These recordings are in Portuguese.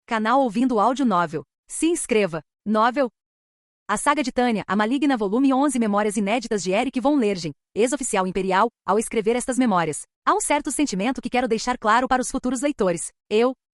Canal Ouvindo Áudio Novel. Se inscreva. Novel. A Saga de Tânia, a Maligna, volume 11, Memórias Inéditas de Eric von Lergen, ex-oficial imperial, ao escrever estas memórias. Há um certo sentimento que quero deixar claro para os futuros leitores.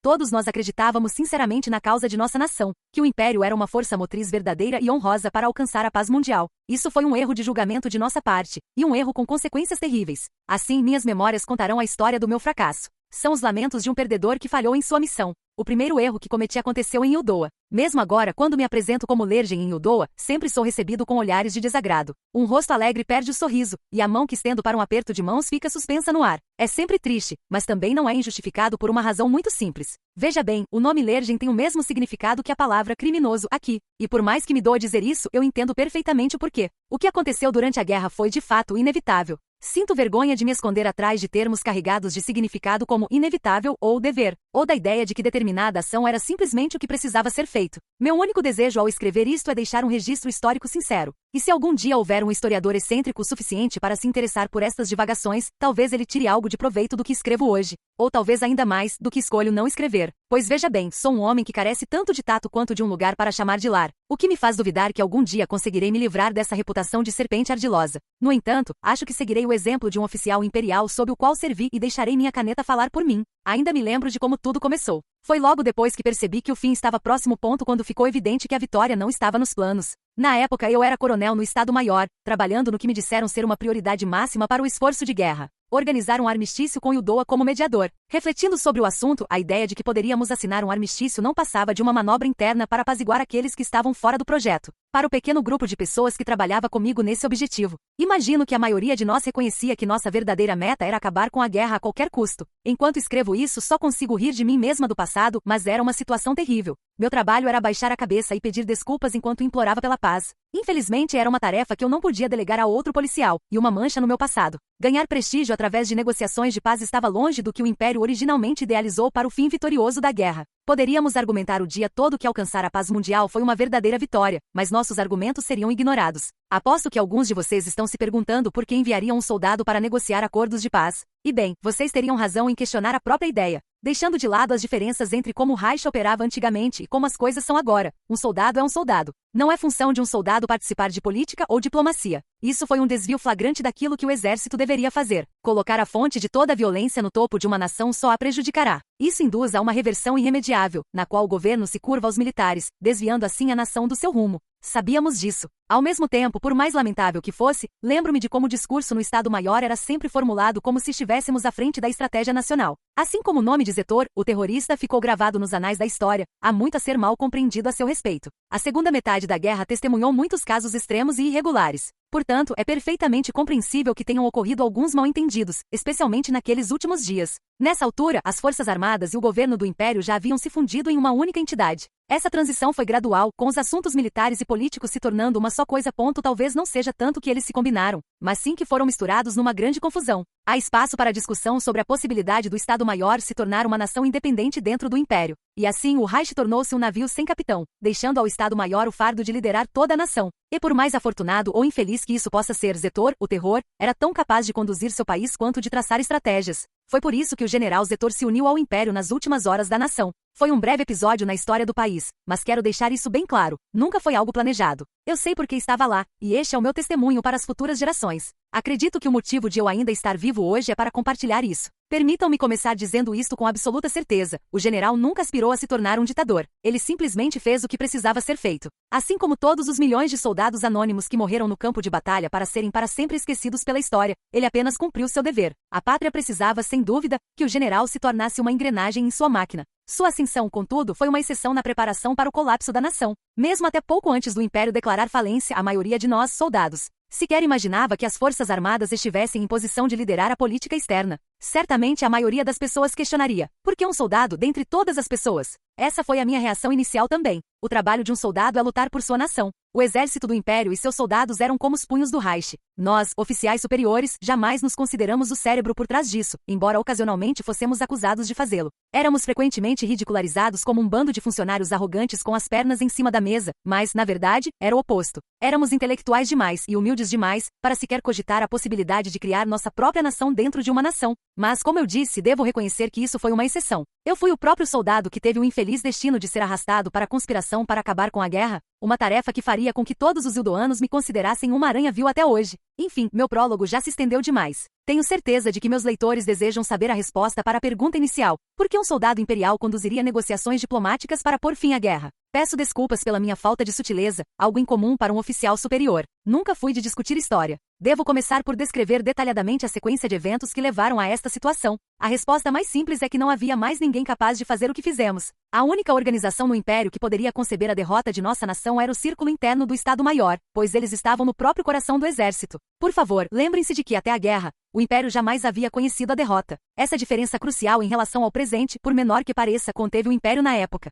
Todos nós acreditávamos sinceramente na causa de nossa nação, que o Império era uma força motriz verdadeira e honrosa para alcançar a paz mundial. Isso foi um erro de julgamento de nossa parte, e um erro com consequências terríveis. Assim, minhas memórias contarão a história do meu fracasso. São os lamentos de um perdedor que falhou em sua missão. O primeiro erro que cometi aconteceu em Ildoa. Mesmo agora, quando me apresento como Lergen em Ildoa, sempre sou recebido com olhares de desagrado. Um rosto alegre perde o sorriso, e a mão que estendo para um aperto de mãos fica suspensa no ar. É sempre triste, mas também não é injustificado por uma razão muito simples. Veja bem, o nome Lergen tem o mesmo significado que a palavra criminoso aqui. E por mais que me doa dizer isso, eu entendo perfeitamente o porquê. O que aconteceu durante a guerra foi de fato inevitável. Sinto vergonha de me esconder atrás de termos carregados de significado como inevitável ou dever, ou da ideia de que determinada ação era simplesmente o que precisava ser feito. Meu único desejo ao escrever isto é deixar um registro histórico sincero. E se algum dia houver um historiador excêntrico o suficiente para se interessar por estas divagações, talvez ele tire algo de proveito do que escrevo hoje. Ou talvez ainda mais, do que escolho não escrever. Pois veja bem, sou um homem que carece tanto de tato quanto de um lugar para chamar de lar. O que me faz duvidar que algum dia conseguirei me livrar dessa reputação de serpente ardilosa. No entanto, acho que seguirei o exemplo de um oficial imperial sob o qual servi e deixarei minha caneta falar por mim. Ainda me lembro de como tudo começou. Foi logo depois que percebi que o fim estava próximo, quando ficou evidente que a vitória não estava nos planos. Na época eu era coronel no Estado-Maior, trabalhando no que me disseram ser uma prioridade máxima para o esforço de guerra. Organizar um armistício com Ildoa como mediador. Refletindo sobre o assunto, a ideia de que poderíamos assinar um armistício não passava de uma manobra interna para apaziguar aqueles que estavam fora do projeto. Para o pequeno grupo de pessoas que trabalhava comigo nesse objetivo. Imagino que a maioria de nós reconhecia que nossa verdadeira meta era acabar com a guerra a qualquer custo. Enquanto escrevo isso, só consigo rir de mim mesma do passado, mas era uma situação terrível. Meu trabalho era baixar a cabeça e pedir desculpas enquanto implorava pela paz. Infelizmente era uma tarefa que eu não podia delegar a outro policial, e uma mancha no meu passado. Ganhar prestígio através de negociações de paz estava longe do que o Império originalmente idealizou para o fim vitorioso da guerra. Poderíamos argumentar o dia todo que alcançar a paz mundial foi uma verdadeira vitória, mas nossos argumentos seriam ignorados. Aposto que alguns de vocês estão se perguntando por que enviariam um soldado para negociar acordos de paz. E bem, vocês teriam razão em questionar a própria ideia. Deixando de lado as diferenças entre como o Reich operava antigamente e como as coisas são agora. Um soldado é um soldado. Não é função de um soldado participar de política ou diplomacia. Isso foi um desvio flagrante daquilo que o exército deveria fazer. Colocar a fonte de toda a violência no topo de uma nação só a prejudicará. Isso induz a uma reversão irremediável, na qual o governo se curva aos militares, desviando assim a nação do seu rumo. Sabíamos disso. Ao mesmo tempo, por mais lamentável que fosse, lembro-me de como o discurso no Estado-Maior era sempre formulado como se estivéssemos à frente da estratégia nacional. Assim como o nome de Zetor, o terrorista, ficou gravado nos anais da história, há muito a ser mal compreendido a seu respeito. A segunda metade da guerra testemunhou muitos casos extremos e irregulares. Portanto, é perfeitamente compreensível que tenham ocorrido alguns mal-entendidos, especialmente naqueles últimos dias. Nessa altura, as Forças Armadas e o governo do Império já haviam se fundido em uma única entidade. Essa transição foi gradual, com os assuntos militares e políticos se tornando uma só coisa. Talvez não seja tanto que eles se combinaram, mas sim que foram misturados numa grande confusão. Há espaço para discussão sobre a possibilidade do Estado-Maior se tornar uma nação independente dentro do Império. E assim o Reich tornou-se um navio sem capitão, deixando ao Estado-Maior o fardo de liderar toda a nação. E por mais afortunado ou infeliz que isso possa ser, Zetor, o terror, era tão capaz de conduzir seu país quanto de traçar estratégias. Foi por isso que o general Zetor se uniu ao Império nas últimas horas da nação. Foi um breve episódio na história do país, mas quero deixar isso bem claro, nunca foi algo planejado. Eu sei porque estava lá, e este é o meu testemunho para as futuras gerações. Acredito que o motivo de eu ainda estar vivo hoje é para compartilhar isso. Permitam-me começar dizendo isto com absoluta certeza. O general nunca aspirou a se tornar um ditador. Ele simplesmente fez o que precisava ser feito. Assim como todos os milhões de soldados anônimos que morreram no campo de batalha para serem para sempre esquecidos pela história, ele apenas cumpriu seu dever. A pátria precisava, sem dúvida, que o general se tornasse uma engrenagem em sua máquina. Sua ascensão, contudo, foi uma exceção na preparação para o colapso da nação. Mesmo até pouco antes do Império declarar falência, a maioria de nós, soldados, sequer imaginava que as Forças Armadas estivessem em posição de liderar a política externa. Certamente a maioria das pessoas questionaria: por que um soldado dentre todas as pessoas? Essa foi a minha reação inicial também. O trabalho de um soldado é lutar por sua nação. O exército do Império e seus soldados eram como os punhos do Reich. Nós, oficiais superiores, jamais nos consideramos o cérebro por trás disso, embora ocasionalmente fossemos acusados de fazê-lo. Éramos frequentemente ridicularizados como um bando de funcionários arrogantes com as pernas em cima da mesa, mas, na verdade, era o oposto. Éramos intelectuais demais e humildes demais para sequer cogitar a possibilidade de criar nossa própria nação dentro de uma nação. Mas, como eu disse, devo reconhecer que isso foi uma exceção. Eu fui o próprio soldado que teve o infeliz destino de ser arrastado para a conspiração para acabar com a guerra, uma tarefa que faria com que todos os ildoanos me considerassem uma aranha-vil até hoje. Enfim, meu prólogo já se estendeu demais. Tenho certeza de que meus leitores desejam saber a resposta para a pergunta inicial: por que um soldado imperial conduziria negociações diplomáticas para pôr fim à guerra? Peço desculpas pela minha falta de sutileza, algo incomum para um oficial superior. Nunca fui de discutir história. Devo começar por descrever detalhadamente a sequência de eventos que levaram a esta situação. A resposta mais simples é que não havia mais ninguém capaz de fazer o que fizemos. A única organização no Império que poderia conceber a derrota de nossa nação era o círculo interno do Estado-Maior, pois eles estavam no próprio coração do exército. Por favor, lembrem-se de que até a guerra, o Império jamais havia conhecido a derrota. Essa diferença crucial em relação ao presente, por menor que pareça, conteve o Império na época.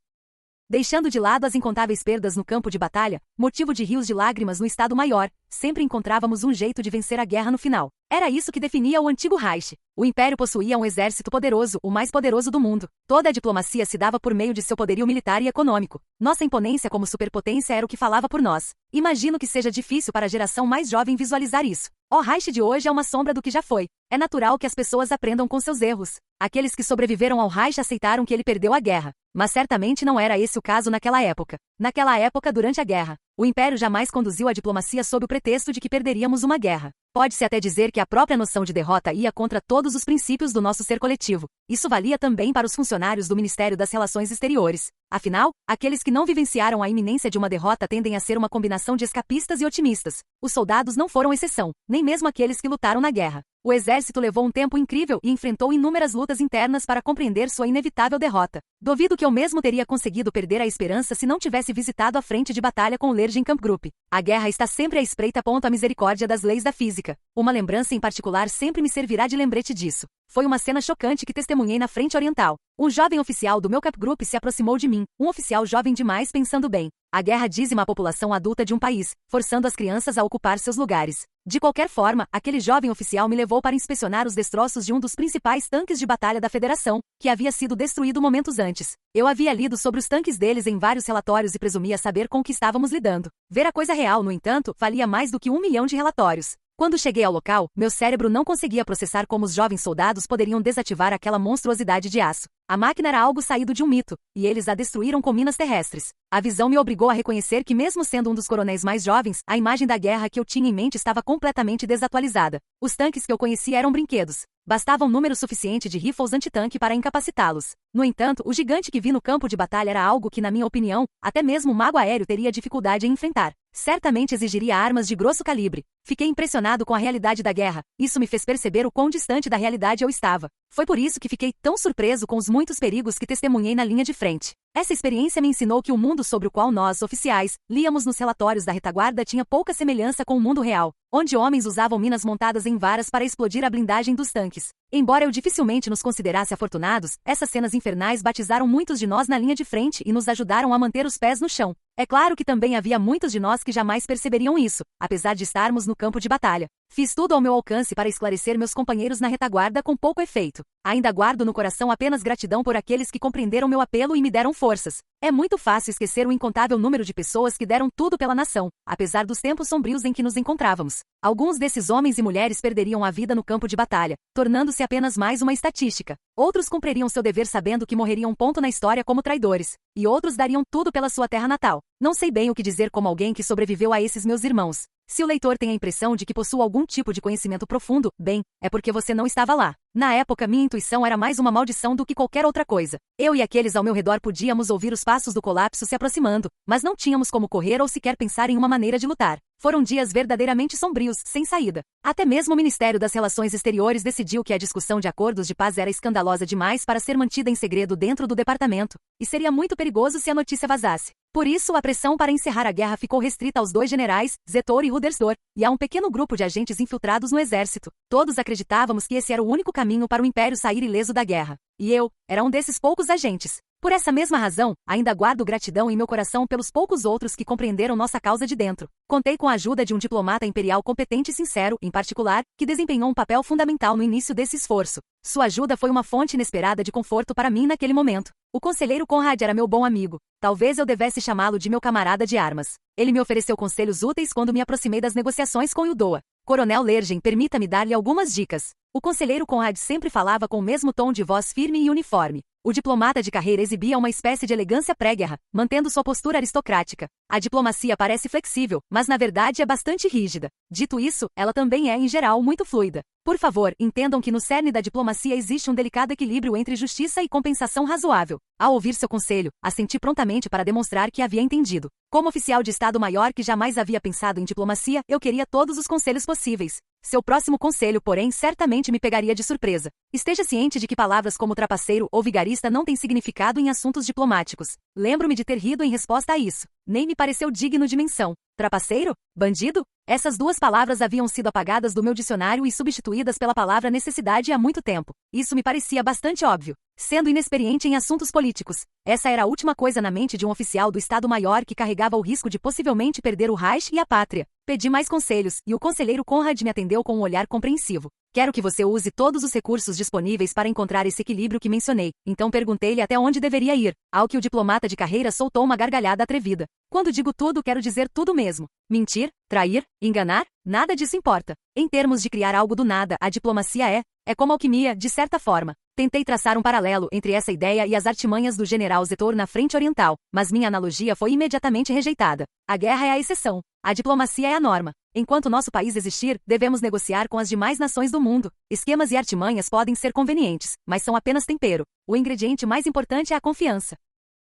Deixando de lado as incontáveis perdas no campo de batalha, motivo de rios de lágrimas no Estado-Maior, sempre encontrávamos um jeito de vencer a guerra no final. Era isso que definia o antigo Reich. O Império possuía um exército poderoso, o mais poderoso do mundo. Toda a diplomacia se dava por meio de seu poderio militar e econômico. Nossa imponência como superpotência era o que falava por nós. Imagino que seja difícil para a geração mais jovem visualizar isso. O Reich de hoje é uma sombra do que já foi. É natural que as pessoas aprendam com seus erros. Aqueles que sobreviveram ao Reich aceitaram que ele perdeu a guerra. Mas certamente não era esse o caso naquela época. Naquela época, durante a guerra, o Império jamais conduziu a diplomacia sob o pretexto de que perderíamos uma guerra. Pode-se até dizer que a própria noção de derrota ia contra todos os princípios do nosso ser coletivo. Isso valia também para os funcionários do Ministério das Relações Exteriores. Afinal, aqueles que não vivenciaram a iminência de uma derrota tendem a ser uma combinação de escapistas e otimistas. Os soldados não foram exceção, nem mesmo aqueles que lutaram na guerra. O exército levou um tempo incrível e enfrentou inúmeras lutas internas para compreender sua inevitável derrota. Duvido que eu mesmo teria conseguido perder a esperança se não tivesse visitado a frente de batalha com o Lehrjahn-Kampfgruppe. A guerra está sempre à espreita. A misericórdia das leis da física. Uma lembrança em particular sempre me servirá de lembrete disso. Foi uma cena chocante que testemunhei na frente oriental. Um jovem oficial do meu Kampfgruppe se aproximou de mim, um oficial jovem demais pensando bem. A guerra dizima a população adulta de um país, forçando as crianças a ocupar seus lugares. De qualquer forma, aquele jovem oficial me levou para inspecionar os destroços de um dos principais tanques de batalha da Federação, que havia sido destruído momentos antes. Eu havia lido sobre os tanques deles em vários relatórios e presumia saber com o que estávamos lidando. Ver a coisa real, no entanto, valia mais do que 1 milhão de relatórios. Quando cheguei ao local, meu cérebro não conseguia processar como os jovens soldados poderiam desativar aquela monstruosidade de aço. A máquina era algo saído de um mito, e eles a destruíram com minas terrestres. A visão me obrigou a reconhecer que, mesmo sendo um dos coronéis mais jovens, a imagem da guerra que eu tinha em mente estava completamente desatualizada. Os tanques que eu conhecia eram brinquedos. Bastava um número suficiente de rifles antitanque para incapacitá-los. No entanto, o gigante que vi no campo de batalha era algo que, na minha opinião, até mesmo um mago aéreo teria dificuldade em enfrentar. Certamente exigiria armas de grosso calibre. Fiquei impressionado com a realidade da guerra. Isso me fez perceber o quão distante da realidade eu estava. Foi por isso que fiquei tão surpreso com os muitos perigos que testemunhei na linha de frente. Essa experiência me ensinou que o mundo sobre o qual nós, oficiais, líamos nos relatórios da retaguarda tinha pouca semelhança com o mundo real, onde homens usavam minas montadas em varas para explodir a blindagem dos tanques. Embora eu dificilmente nos considerasse afortunados, essas cenas infernais batizaram muitos de nós na linha de frente e nos ajudaram a manter os pés no chão. É claro que também havia muitos de nós que jamais perceberiam isso, apesar de estarmos no campo de batalha. Fiz tudo ao meu alcance para esclarecer meus companheiros na retaguarda com pouco efeito. Ainda guardo no coração apenas gratidão por aqueles que compreenderam meu apelo e me deram forças. É muito fácil esquecer o incontável número de pessoas que deram tudo pela nação, apesar dos tempos sombrios em que nos encontrávamos. Alguns desses homens e mulheres perderiam a vida no campo de batalha, tornando-se apenas mais uma estatística. Outros cumpririam seu dever sabendo que morreriam um ponto na história como traidores. E outros dariam tudo pela sua terra natal. Não sei bem o que dizer como alguém que sobreviveu a esses meus irmãos. Se o leitor tem a impressão de que possua algum tipo de conhecimento profundo, bem, é porque você não estava lá. Na época, minha intuição era mais uma maldição do que qualquer outra coisa. Eu e aqueles ao meu redor podíamos ouvir os passos do colapso se aproximando, mas não tínhamos como correr ou sequer pensar em uma maneira de lutar. Foram dias verdadeiramente sombrios, sem saída. Até mesmo o Ministério das Relações Exteriores decidiu que a discussão de acordos de paz era escandalosa demais para ser mantida em segredo dentro do departamento, e seria muito perigoso se a notícia vazasse. Por isso, a pressão para encerrar a guerra ficou restrita aos 2 generais, Zetor e Rudersdorf, e a um pequeno grupo de agentes infiltrados no exército. Todos acreditávamos que esse era o único caminho para o Império sair ileso da guerra. E eu, era um desses poucos agentes. Por essa mesma razão, ainda guardo gratidão em meu coração pelos poucos outros que compreenderam nossa causa de dentro. Contei com a ajuda de um diplomata imperial competente e sincero, em particular, que desempenhou um papel fundamental no início desse esforço. Sua ajuda foi uma fonte inesperada de conforto para mim naquele momento. O conselheiro Conrad era meu bom amigo. Talvez eu devesse chamá-lo de meu camarada de armas. Ele me ofereceu conselhos úteis quando me aproximei das negociações com Ildoa. Coronel Lehrjahn, permita-me dar-lhe algumas dicas. O conselheiro Conrad sempre falava com o mesmo tom de voz firme e uniforme. O diplomata de carreira exibia uma espécie de elegância pré-guerra, mantendo sua postura aristocrática. A diplomacia parece flexível, mas na verdade é bastante rígida. Dito isso, ela também é, em geral, muito fluida. Por favor, entendam que no cerne da diplomacia existe um delicado equilíbrio entre justiça e compensação razoável. Ao ouvir seu conselho, assenti prontamente para demonstrar que havia entendido. Como oficial de Estado-Maior que jamais havia pensado em diplomacia, eu queria todos os conselhos possíveis. Seu próximo conselho, porém, certamente me pegaria de surpresa. Esteja ciente de que palavras como trapaceiro ou vigarista não têm significado em assuntos diplomáticos. Lembro-me de ter rido em resposta a isso. Nem me pareceu digno de menção. Trapaceiro? Bandido? Essas duas palavras haviam sido apagadas do meu dicionário e substituídas pela palavra necessidade há muito tempo. Isso me parecia bastante óbvio. Sendo inexperiente em assuntos políticos, essa era a última coisa na mente de um oficial do Estado-Maior que carregava o risco de possivelmente perder o Reich e a pátria. Pedi mais conselhos, e o conselheiro Conrad me atendeu com um olhar compreensivo. Quero que você use todos os recursos disponíveis para encontrar esse equilíbrio que mencionei. Então perguntei-lhe até onde deveria ir, ao que o diplomata de carreira soltou uma gargalhada atrevida. Quando digo tudo, quero dizer tudo mesmo. Mentir, trair, enganar, nada disso importa. Em termos de criar algo do nada, a diplomacia é como alquimia, de certa forma. Tentei traçar um paralelo entre essa ideia e as artimanhas do general Zetor na frente oriental, mas minha analogia foi imediatamente rejeitada. A guerra é a exceção. A diplomacia é a norma. Enquanto nosso país existir, devemos negociar com as demais nações do mundo. Esquemas e artimanhas podem ser convenientes, mas são apenas tempero. O ingrediente mais importante é a confiança.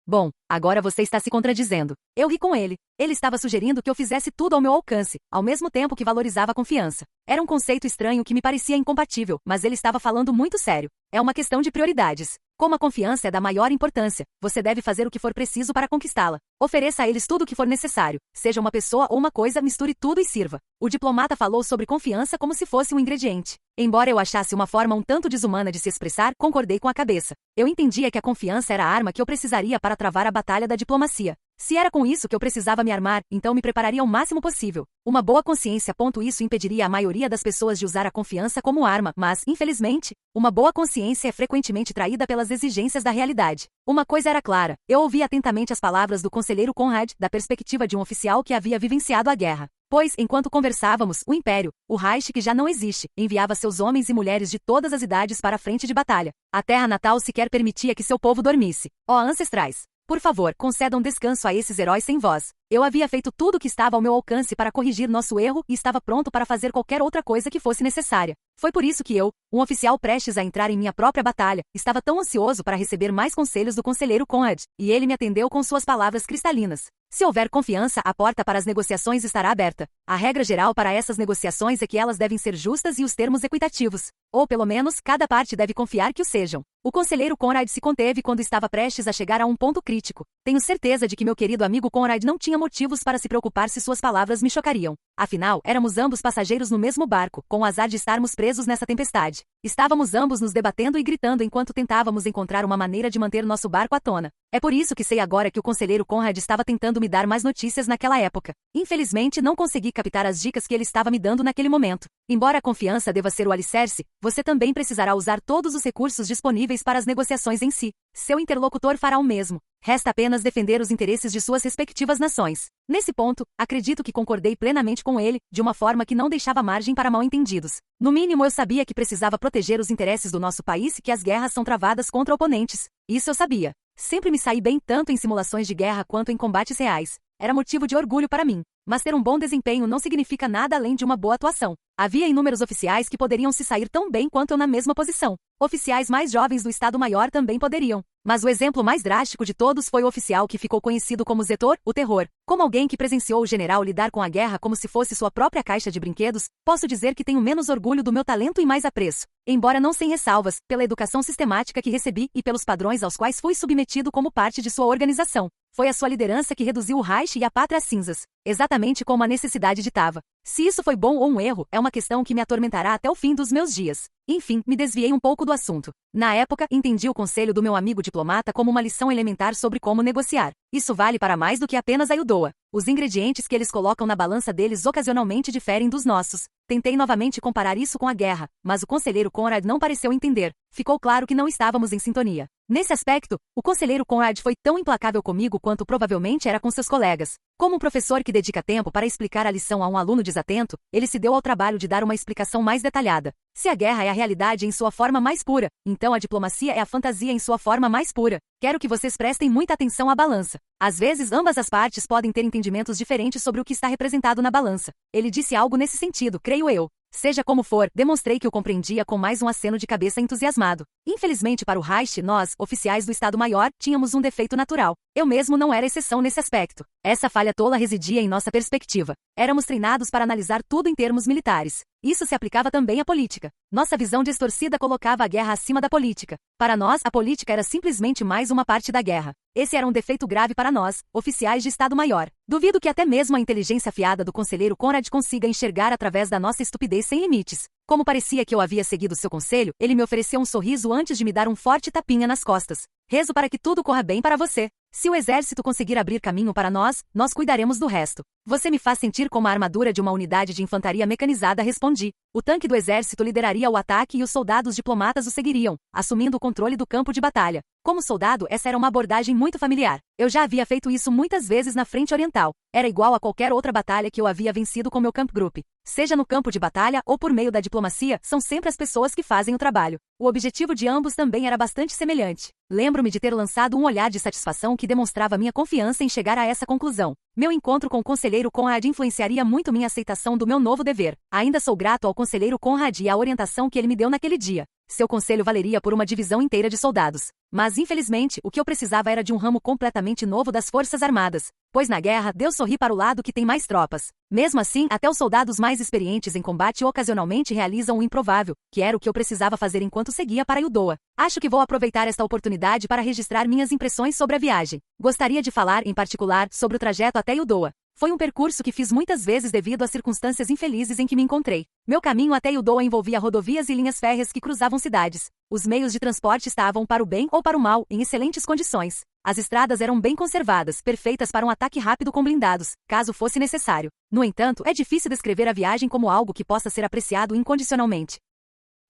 Bom, agora você está se contradizendo. Eu ri com ele. Ele estava sugerindo que eu fizesse tudo ao meu alcance, ao mesmo tempo que valorizava a confiança. Era um conceito estranho que me parecia incompatível, mas ele estava falando muito sério. É uma questão de prioridades. Como a confiança é da maior importância, você deve fazer o que for preciso para conquistá-la. Ofereça a eles tudo o que for necessário. Seja uma pessoa ou uma coisa, misture tudo e sirva. O diplomata falou sobre confiança como se fosse um ingrediente. Embora eu achasse uma forma um tanto desumana de se expressar, concordei com a cabeça. Eu entendia que a confiança era a arma que eu precisaria para travar a batalha da diplomacia. Se era com isso que eu precisava me armar, então me prepararia o máximo possível. Uma boa consciência. Isso impediria a maioria das pessoas de usar a confiança como arma, mas, infelizmente, uma boa consciência é frequentemente traída pelas exigências da realidade. Uma coisa era clara, eu ouvi atentamente as palavras do conselheiro Conrad, da perspectiva de um oficial que havia vivenciado a guerra. Pois, enquanto conversávamos, o Império, o Reich que já não existe, enviava seus homens e mulheres de todas as idades para a frente de batalha. A terra natal sequer permitia que seu povo dormisse. Ó ancestrais! Por favor, concedam descanso a esses heróis sem voz. Eu havia feito tudo o que estava ao meu alcance para corrigir nosso erro e estava pronto para fazer qualquer outra coisa que fosse necessária. Foi por isso que eu, um oficial prestes a entrar em minha própria batalha, estava tão ansioso para receber mais conselhos do conselheiro Conrad, e ele me atendeu com suas palavras cristalinas. Se houver confiança, a porta para as negociações estará aberta. A regra geral para essas negociações é que elas devem ser justas e os termos equitativos. Ou pelo menos, cada parte deve confiar que o sejam. O conselheiro Conrad se conteve quando estava prestes a chegar a um ponto crítico. Tenho certeza de que meu querido amigo Conrad não tinha motivos para se preocupar se suas palavras me chocariam. Afinal, éramos ambos passageiros no mesmo barco, com o azar de estarmos presos nessa tempestade. Estávamos ambos nos debatendo e gritando enquanto tentávamos encontrar uma maneira de manter nosso barco à tona. É por isso que sei agora que o conselheiro Conrad estava tentando me dar mais notícias naquela época. Infelizmente, não consegui captar as dicas que ele estava me dando naquele momento. Embora a confiança deva ser o alicerce, você também precisará usar todos os recursos disponíveis para as negociações em si. Seu interlocutor fará o mesmo. Resta apenas defender os interesses de suas respectivas nações. Nesse ponto, acredito que concordei plenamente com ele, de uma forma que não deixava margem para mal-entendidos. No mínimo, eu sabia que precisava proteger os interesses do nosso país e que as guerras são travadas contra oponentes. Isso eu sabia. Sempre me saí bem tanto em simulações de guerra quanto em combates reais. Era motivo de orgulho para mim. Mas ter um bom desempenho não significa nada além de uma boa atuação. Havia inúmeros oficiais que poderiam se sair tão bem quanto eu na mesma posição. Oficiais mais jovens do Estado-Maior também poderiam. Mas o exemplo mais drástico de todos foi o oficial que ficou conhecido como Zetor, o Terror. Como alguém que presenciou o general lidar com a guerra como se fosse sua própria caixa de brinquedos, posso dizer que tenho menos orgulho do meu talento e mais apreço. Embora não sem ressalvas, pela educação sistemática que recebi e pelos padrões aos quais fui submetido como parte de sua organização. Foi a sua liderança que reduziu o Reich e a pátria às cinzas, exatamente como a necessidade ditava. Se isso foi bom ou um erro, é uma questão que me atormentará até o fim dos meus dias. Enfim, me desviei um pouco do assunto. Na época, entendi o conselho do meu amigo diplomata como uma lição elementar sobre como negociar. Isso vale para mais do que apenas a Ildoa. Os ingredientes que eles colocam na balança deles ocasionalmente diferem dos nossos. Tentei novamente comparar isso com a guerra, mas o conselheiro Conrad não pareceu entender. Ficou claro que não estávamos em sintonia. Nesse aspecto, o conselheiro Conrad foi tão implacável comigo quanto provavelmente era com seus colegas. Como um professor que dedica tempo para explicar a lição a um aluno desatento, ele se deu ao trabalho de dar uma explicação mais detalhada. Se a guerra é a realidade em sua forma mais pura, então a diplomacia é a fantasia em sua forma mais pura. Quero que vocês prestem muita atenção à balança. Às vezes, ambas as partes podem ter entendimentos diferentes sobre o que está representado na balança. Ele disse algo nesse sentido, creio eu. Seja como for, demonstrei que o compreendia com mais um aceno de cabeça entusiasmado. Infelizmente para o Reich, nós, oficiais do Estado-Maior, tínhamos um defeito natural. Eu mesmo não era exceção nesse aspecto. Essa falha tola residia em nossa perspectiva. Éramos treinados para analisar tudo em termos militares. Isso se aplicava também à política. Nossa visão distorcida colocava a guerra acima da política. Para nós, a política era simplesmente mais uma parte da guerra. Esse era um defeito grave para nós, oficiais de Estado-Maior. Duvido que até mesmo a inteligência afiada do conselheiro Conrad consiga enxergar através da nossa estupidez sem limites. Como parecia que eu havia seguido seu conselho, ele me ofereceu um sorriso antes de me dar um forte tapinha nas costas. Rezo para que tudo corra bem para você. Se o exército conseguir abrir caminho para nós, nós cuidaremos do resto. Você me faz sentir como a armadura de uma unidade de infantaria mecanizada, respondi. O tanque do exército lideraria o ataque e os soldados diplomatas o seguiriam, assumindo o controle do campo de batalha. Como soldado, essa era uma abordagem muito familiar. Eu já havia feito isso muitas vezes na frente oriental. Era igual a qualquer outra batalha que eu havia vencido com meu camp group. Seja no campo de batalha ou por meio da diplomacia, são sempre as pessoas que fazem o trabalho. O objetivo de ambos também era bastante semelhante. Lembro-me de ter lançado um olhar de satisfação que demonstrava minha confiança em chegar a essa conclusão. Meu encontro com o conselheiro Conrad influenciaria muito minha aceitação do meu novo dever. Ainda sou grato ao conselheiro Conrad e à orientação que ele me deu naquele dia. Seu conselho valeria por uma divisão inteira de soldados. Mas, infelizmente, o que eu precisava era de um ramo completamente novo das Forças Armadas. Pois na guerra, Deus sorri para o lado que tem mais tropas. Mesmo assim, até os soldados mais experientes em combate ocasionalmente realizam o improvável, que era o que eu precisava fazer enquanto seguia para Uldoa. Acho que vou aproveitar esta oportunidade para registrar minhas impressões sobre a viagem. Gostaria de falar, em particular, sobre o trajeto até Uldoa. Foi um percurso que fiz muitas vezes devido às circunstâncias infelizes em que me encontrei. Meu caminho até Uldoa envolvia rodovias e linhas férreas que cruzavam cidades. Os meios de transporte estavam, para o bem ou para o mal, em excelentes condições. As estradas eram bem conservadas, perfeitas para um ataque rápido com blindados, caso fosse necessário. No entanto, é difícil descrever a viagem como algo que possa ser apreciado incondicionalmente.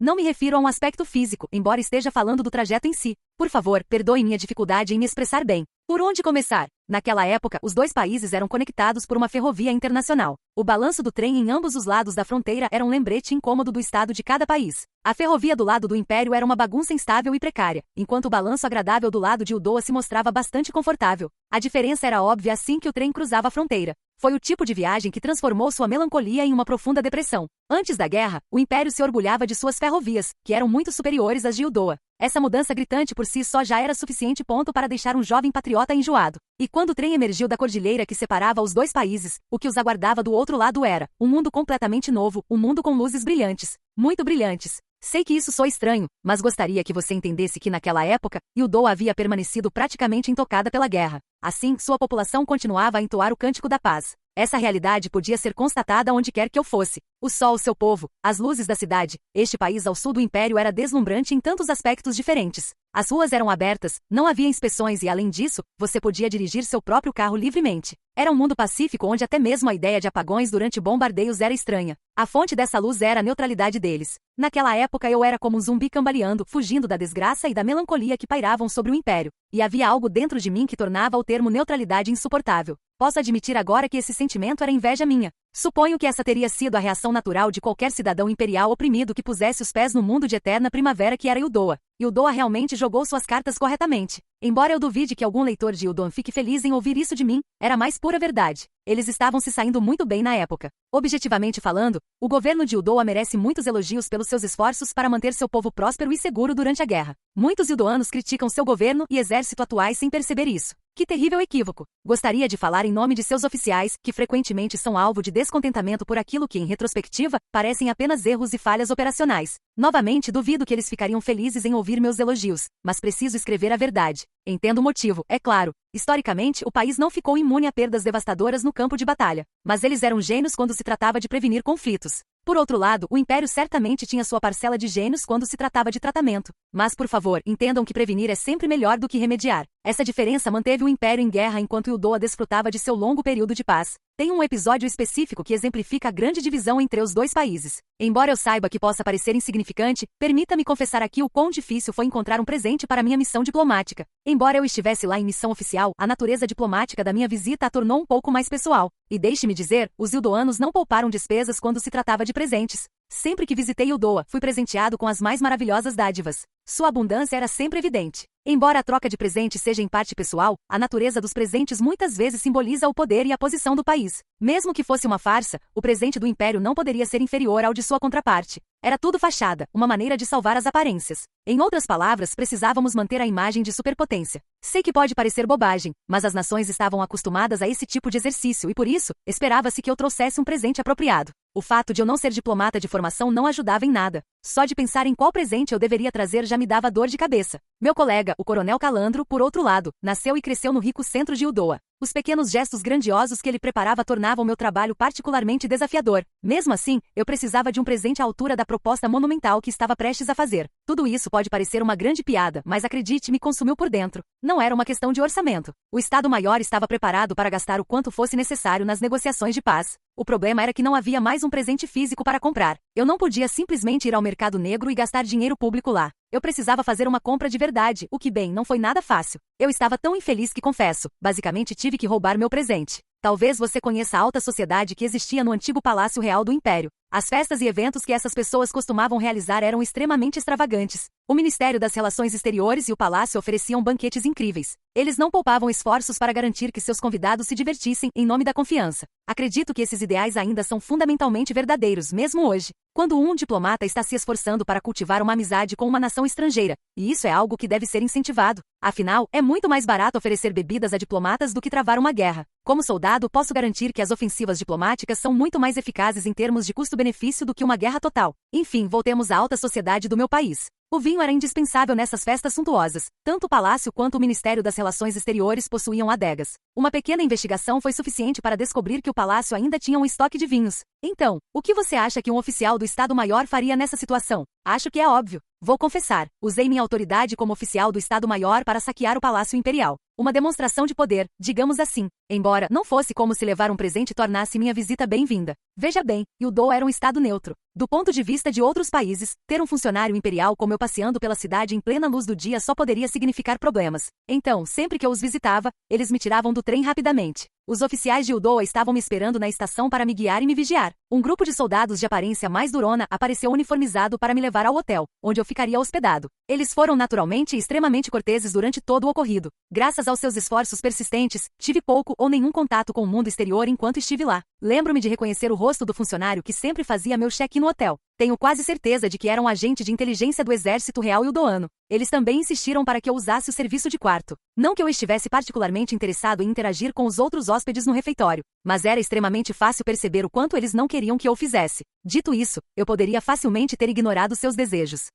Não me refiro a um aspecto físico, embora esteja falando do trajeto em si. Por favor, perdoe minha dificuldade em me expressar bem. Por onde começar? Naquela época, os dois países eram conectados por uma ferrovia internacional. O balanço do trem em ambos os lados da fronteira era um lembrete incômodo do estado de cada país. A ferrovia do lado do Império era uma bagunça instável e precária, enquanto o balanço agradável do lado de Uldoa se mostrava bastante confortável. A diferença era óbvia assim que o trem cruzava a fronteira. Foi o tipo de viagem que transformou sua melancolia em uma profunda depressão. Antes da guerra, o Império se orgulhava de suas ferrovias, que eram muito superiores às de Uldoa. Essa mudança gritante por si só já era suficiente ponto para deixar um jovem patriota enjoado. E quando o trem emergiu da cordilheira que separava os dois países, o que os aguardava do outro lado era um mundo completamente novo, um mundo com luzes brilhantes. Muito brilhantes. Sei que isso soa estranho, mas gostaria que você entendesse que naquela época, Uldoa havia permanecido praticamente intocada pela guerra. Assim, sua população continuava a entoar o cântico da paz. Essa realidade podia ser constatada onde quer que eu fosse. O sol, seu povo, as luzes da cidade. Este país ao sul do Império era deslumbrante em tantos aspectos diferentes. As ruas eram abertas, não havia inspeções e, além disso, você podia dirigir seu próprio carro livremente. Era um mundo pacífico onde até mesmo a ideia de apagões durante bombardeios era estranha. A fonte dessa luz era a neutralidade deles. Naquela época eu era como um zumbi cambaleando, fugindo da desgraça e da melancolia que pairavam sobre o Império. E havia algo dentro de mim que tornava o termo neutralidade insuportável. Posso admitir agora que esse sentimento era inveja minha. Suponho que essa teria sido a reação natural de qualquer cidadão imperial oprimido que pusesse os pés no mundo de eterna primavera que era Uldoa. Uldoa realmente jogou suas cartas corretamente. Embora eu duvide que algum leitor de Uldoa fique feliz em ouvir isso de mim, era a mais pura verdade. Eles estavam se saindo muito bem na época. Objetivamente falando, o governo de Uldoa merece muitos elogios pelos seus esforços para manter seu povo próspero e seguro durante a guerra. Muitos uldoanos criticam seu governo e exército atuais sem perceber isso. Que terrível equívoco! Gostaria de falar em nome de seus oficiais, que frequentemente são alvo de descontentamento por aquilo que, em retrospectiva, parecem apenas erros e falhas operacionais. Novamente, duvido que eles ficariam felizes em ouvir meus elogios, mas preciso escrever a verdade. Entendo o motivo, é claro. Historicamente, o país não ficou imune a perdas devastadoras no campo de batalha, mas eles eram gênios quando se tratava de prevenir conflitos. Por outro lado, o Império certamente tinha sua parcela de gênios quando se tratava de tratamento. Mas, por favor, entendam que prevenir é sempre melhor do que remediar. Essa diferença manteve o Império em guerra enquanto Uldoa desfrutava de seu longo período de paz. Tem um episódio específico que exemplifica a grande divisão entre os dois países. Embora eu saiba que possa parecer insignificante, permita-me confessar aqui o quão difícil foi encontrar um presente para minha missão diplomática. Embora eu estivesse lá em missão oficial, a natureza diplomática da minha visita a tornou um pouco mais pessoal. E deixe-me dizer, os uldoanos não pouparam despesas quando se tratava de presentes. Sempre que visitei Uldoa, fui presenteado com as mais maravilhosas dádivas. Sua abundância era sempre evidente. Embora a troca de presentes seja em parte pessoal, a natureza dos presentes muitas vezes simboliza o poder e a posição do país. Mesmo que fosse uma farsa, o presente do império não poderia ser inferior ao de sua contraparte. Era tudo fachada, uma maneira de salvar as aparências. Em outras palavras, precisávamos manter a imagem de superpotência. Sei que pode parecer bobagem, mas as nações estavam acostumadas a esse tipo de exercício e por isso, esperava-se que eu trouxesse um presente apropriado. O fato de eu não ser diplomata de formação não ajudava em nada. Só de pensar em qual presente eu deveria trazer já me dava dor de cabeça. Meu colega, o Coronel Calandro, por outro lado, nasceu e cresceu no rico centro de Uldoa. Os pequenos gestos grandiosos que ele preparava tornavam meu trabalho particularmente desafiador. Mesmo assim, eu precisava de um presente à altura da proposta monumental que estava prestes a fazer. Tudo isso pode parecer uma grande piada, mas acredite, me consumiu por dentro. Não era uma questão de orçamento. O Estado-Maior estava preparado para gastar o quanto fosse necessário nas negociações de paz. O problema era que não havia mais um presente físico para comprar. Eu não podia simplesmente ir ao mercado negro e gastar dinheiro público lá. Eu precisava fazer uma compra de verdade, o que, bem, não foi nada fácil. Eu estava tão infeliz que confesso, basicamente tive que roubar meu presente. Talvez você conheça a alta sociedade que existia no antigo Palácio Real do Império. As festas e eventos que essas pessoas costumavam realizar eram extremamente extravagantes. O Ministério das Relações Exteriores e o Palácio ofereciam banquetes incríveis. Eles não poupavam esforços para garantir que seus convidados se divertissem em nome da confiança. Acredito que esses ideais ainda são fundamentalmente verdadeiros, mesmo hoje. Quando um diplomata está se esforçando para cultivar uma amizade com uma nação estrangeira, e isso é algo que deve ser incentivado. Afinal, é muito mais barato oferecer bebidas a diplomatas do que travar uma guerra. Como soldado, posso garantir que as ofensivas diplomáticas são muito mais eficazes em termos de custo-benefício do que uma guerra total. Enfim, voltemos à alta sociedade do meu país. O vinho era indispensável nessas festas suntuosas. Tanto o palácio quanto o Ministério das Relações Exteriores possuíam adegas. Uma pequena investigação foi suficiente para descobrir que o palácio ainda tinha um estoque de vinhos. Então, o que você acha que um oficial do Estado-Maior faria nessa situação? Acho que é óbvio. Vou confessar, usei minha autoridade como oficial do Estado-Maior para saquear o Palácio Imperial. Uma demonstração de poder, digamos assim. Embora não fosse como se levar um presente tornasse minha visita bem-vinda. Veja bem, Uldoa era um estado neutro. Do ponto de vista de outros países, ter um funcionário imperial como eu passeando pela cidade em plena luz do dia só poderia significar problemas. Então, sempre que eu os visitava, eles me tiravam do trem rapidamente. Os oficiais de Uldoa estavam me esperando na estação para me guiar e me vigiar. Um grupo de soldados de aparência mais durona apareceu uniformizado para me levar ao hotel, onde eu ficaria hospedado. Eles foram naturalmente e extremamente corteses durante todo o ocorrido. Graças aos seus esforços persistentes, tive pouco ou nenhum contato com o mundo exterior enquanto estive lá. Lembro-me de reconhecer o rosto do funcionário que sempre fazia meu check-in no hotel. Tenho quase certeza de que era um agente de inteligência do Exército Real Uldoano. Eles também insistiram para que eu usasse o serviço de quarto. Não que eu estivesse particularmente interessado em interagir com os outros hóspedes no refeitório, mas era extremamente fácil perceber o quanto eles não queriam que eu fizesse. Dito isso, eu poderia facilmente ter ignorado seus desejos.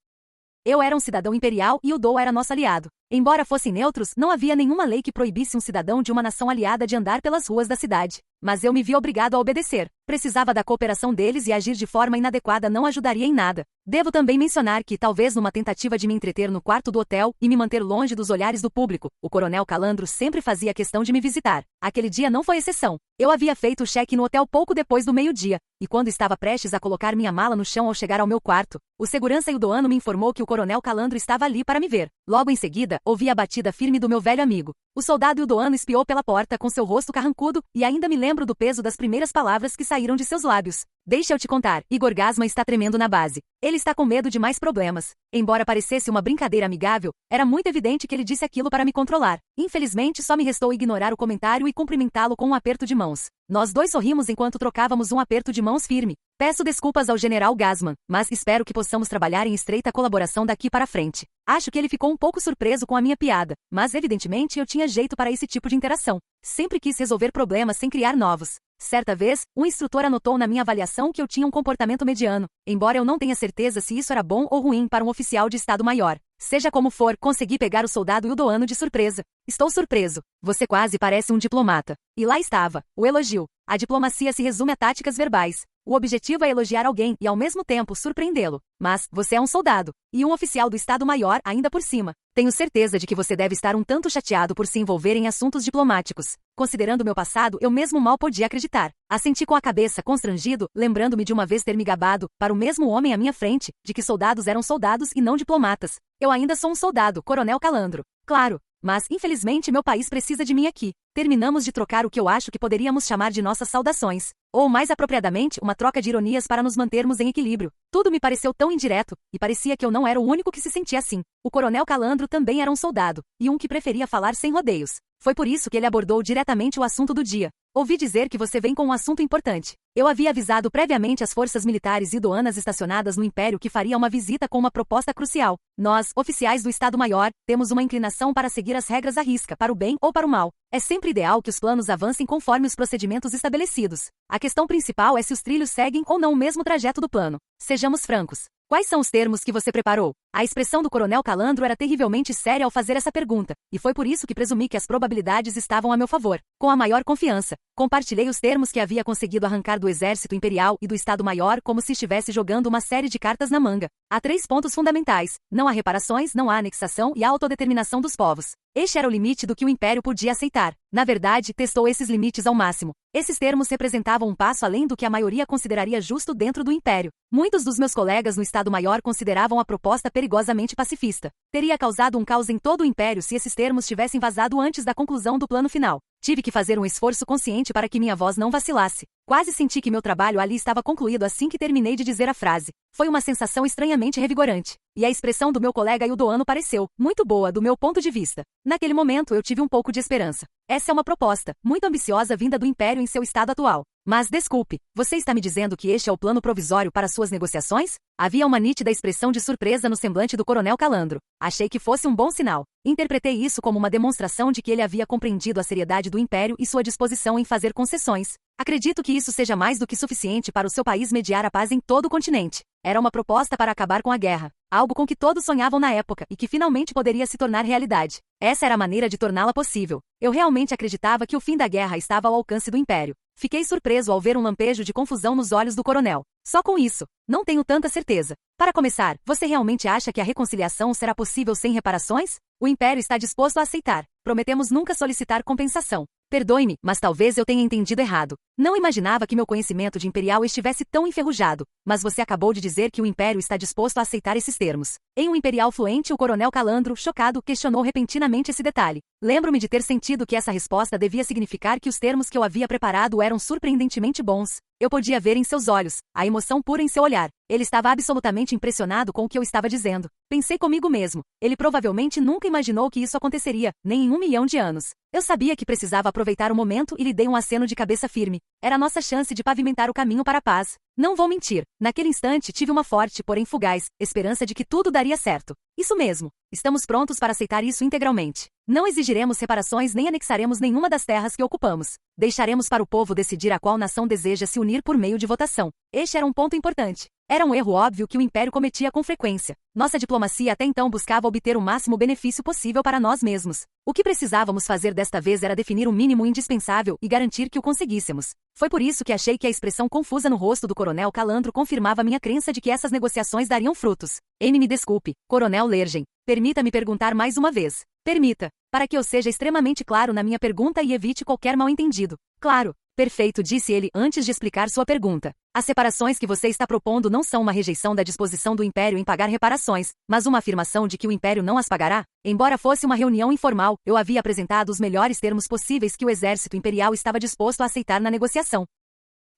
Eu era um cidadão imperial e Uldoa era nosso aliado. Embora fossem neutros, não havia nenhuma lei que proibisse um cidadão de uma nação aliada de andar pelas ruas da cidade. Mas eu me vi obrigado a obedecer. Precisava da cooperação deles e agir de forma inadequada não ajudaria em nada. Devo também mencionar que, talvez numa tentativa de me entreter no quarto do hotel e me manter longe dos olhares do público, o Coronel Calandro sempre fazia questão de me visitar. Aquele dia não foi exceção. Eu havia feito o check no hotel pouco depois do meio-dia, e quando estava prestes a colocar minha mala no chão ao chegar ao meu quarto, o segurança uldoano me informou que o Coronel Calandro estava ali para me ver. Logo em seguida, ouvi a batida firme do meu velho amigo. O soldado uldoano espiou pela porta com seu rosto carrancudo e ainda me lembro do peso das primeiras palavras que saíram de seus lábios. Deixa eu te contar, Igor Gasman está tremendo na base. Ele está com medo de mais problemas. Embora parecesse uma brincadeira amigável, era muito evidente que ele disse aquilo para me controlar. Infelizmente, só me restou ignorar o comentário e cumprimentá-lo com um aperto de mãos. Nós dois sorrimos enquanto trocávamos um aperto de mãos firme. Peço desculpas ao General Gasman, mas espero que possamos trabalhar em estreita colaboração daqui para frente. Acho que ele ficou um pouco surpreso com a minha piada, mas evidentemente eu tinha jeito para esse tipo de interação. Sempre quis resolver problemas sem criar novos. Certa vez, um instrutor anotou na minha avaliação que eu tinha um comportamento mediano, embora eu não tenha certeza se isso era bom ou ruim para um oficial de Estado-Maior. Seja como for, consegui pegar o soldado uldoano de surpresa. Estou surpreso. Você quase parece um diplomata. E lá estava, o elogio. A diplomacia se resume a táticas verbais. O objetivo é elogiar alguém e, ao mesmo tempo, surpreendê-lo. Mas, você é um soldado. E um oficial do Estado-Maior ainda por cima. Tenho certeza de que você deve estar um tanto chateado por se envolver em assuntos diplomáticos. Considerando meu passado, eu mesmo mal podia acreditar. Assenti com a cabeça, constrangido, lembrando-me de uma vez ter me gabado, para o mesmo homem à minha frente, de que soldados eram soldados e não diplomatas. Eu ainda sou um soldado, Coronel Calandro. Claro. Mas, infelizmente, meu país precisa de mim aqui. Terminamos de trocar o que eu acho que poderíamos chamar de nossas saudações. Ou, mais apropriadamente, uma troca de ironias para nos mantermos em equilíbrio. Tudo me pareceu tão indireto, e parecia que eu não era o único que se sentia assim. O coronel Calandro também era um soldado, e um que preferia falar sem rodeios. Foi por isso que ele abordou diretamente o assunto do dia. Ouvi dizer que você vem com um assunto importante. Eu havia avisado previamente as forças militares e doanas estacionadas no Império que faria uma visita com uma proposta crucial. Nós, oficiais do Estado-Maior, temos uma inclinação para seguir as regras à risca, para o bem ou para o mal. É sempre ideal que os planos avancem conforme os procedimentos estabelecidos. A questão principal é se os trilhos seguem ou não o mesmo trajeto do plano. Sejamos francos. Quais são os termos que você preparou? A expressão do coronel Calandro era terrivelmente séria ao fazer essa pergunta, e foi por isso que presumi que as probabilidades estavam a meu favor. Com a maior confiança, compartilhei os termos que havia conseguido arrancar do Exército Imperial e do Estado-Maior como se estivesse jogando uma série de cartas na manga. Há 3 pontos fundamentais: não há reparações, não há anexação e a autodeterminação dos povos. Este era o limite do que o Império podia aceitar. Na verdade, testou esses limites ao máximo. Esses termos representavam um passo além do que a maioria consideraria justo dentro do Império. Muitos dos meus colegas no Estado-Maior consideravam a proposta perigosamente pacifista. Teria causado um caos em todo o Império se esses termos tivessem vazado antes da conclusão do plano final. Tive que fazer um esforço consciente para que minha voz não vacilasse. Quase senti que meu trabalho ali estava concluído assim que terminei de dizer a frase. Foi uma sensação estranhamente revigorante. E a expressão do meu colega Ildoano pareceu muito boa do meu ponto de vista. Naquele momento eu tive um pouco de esperança. Essa é uma proposta muito ambiciosa vinda do Império em seu estado atual. Mas desculpe, você está me dizendo que este é o plano provisório para suas negociações? Havia uma nítida expressão de surpresa no semblante do coronel Calandro. Achei que fosse um bom sinal. Interpretei isso como uma demonstração de que ele havia compreendido a seriedade do Império e sua disposição em fazer concessões. Acredito que isso seja mais do que suficiente para o seu país mediar a paz em todo o continente. Era uma proposta para acabar com a guerra, algo com que todos sonhavam na época e que finalmente poderia se tornar realidade. Essa era a maneira de torná-la possível. Eu realmente acreditava que o fim da guerra estava ao alcance do Império. Fiquei surpreso ao ver um lampejo de confusão nos olhos do coronel. Só com isso, não tenho tanta certeza. Para começar, você realmente acha que a reconciliação será possível sem reparações? O Império está disposto a aceitar. Prometemos nunca solicitar compensação. Perdoe-me, mas talvez eu tenha entendido errado. Não imaginava que meu conhecimento de imperial estivesse tão enferrujado, mas você acabou de dizer que o Império está disposto a aceitar esses termos. Em um imperial fluente, o coronel Calandro, chocado, questionou repentinamente esse detalhe. Lembro-me de ter sentido que essa resposta devia significar que os termos que eu havia preparado eram surpreendentemente bons. Eu podia ver em seus olhos, a emoção pura em seu olhar. Ele estava absolutamente impressionado com o que eu estava dizendo. Pensei comigo mesmo. Ele provavelmente nunca imaginou que isso aconteceria, nem em 1 milhão de anos. Eu sabia que precisava aproveitar o momento e lhe dei um aceno de cabeça firme. Era a nossa chance de pavimentar o caminho para a paz. Não vou mentir. Naquele instante tive uma forte, porém fugaz, esperança de que tudo daria certo. Isso mesmo. Estamos prontos para aceitar isso integralmente. Não exigiremos reparações nem anexaremos nenhuma das terras que ocupamos. Deixaremos para o povo decidir a qual nação deseja se unir por meio de votação. Este era um ponto importante. Era um erro óbvio que o Império cometia com frequência. Nossa diplomacia até então buscava obter o máximo benefício possível para nós mesmos. O que precisávamos fazer desta vez era definir o mínimo indispensável e garantir que o conseguíssemos. Foi por isso que achei que a expressão confusa no rosto do coronel Calandro confirmava minha crença de que essas negociações dariam frutos. Me desculpe, coronel Lergen. Permita-me perguntar mais uma vez. Permita, para que eu seja extremamente claro na minha pergunta e evite qualquer mal-entendido. Claro. Perfeito, disse ele antes de explicar sua pergunta. As separações que você está propondo não são uma rejeição da disposição do Império em pagar reparações, mas uma afirmação de que o Império não as pagará? Embora fosse uma reunião informal, eu havia apresentado os melhores termos possíveis que o Exército Imperial estava disposto a aceitar na negociação.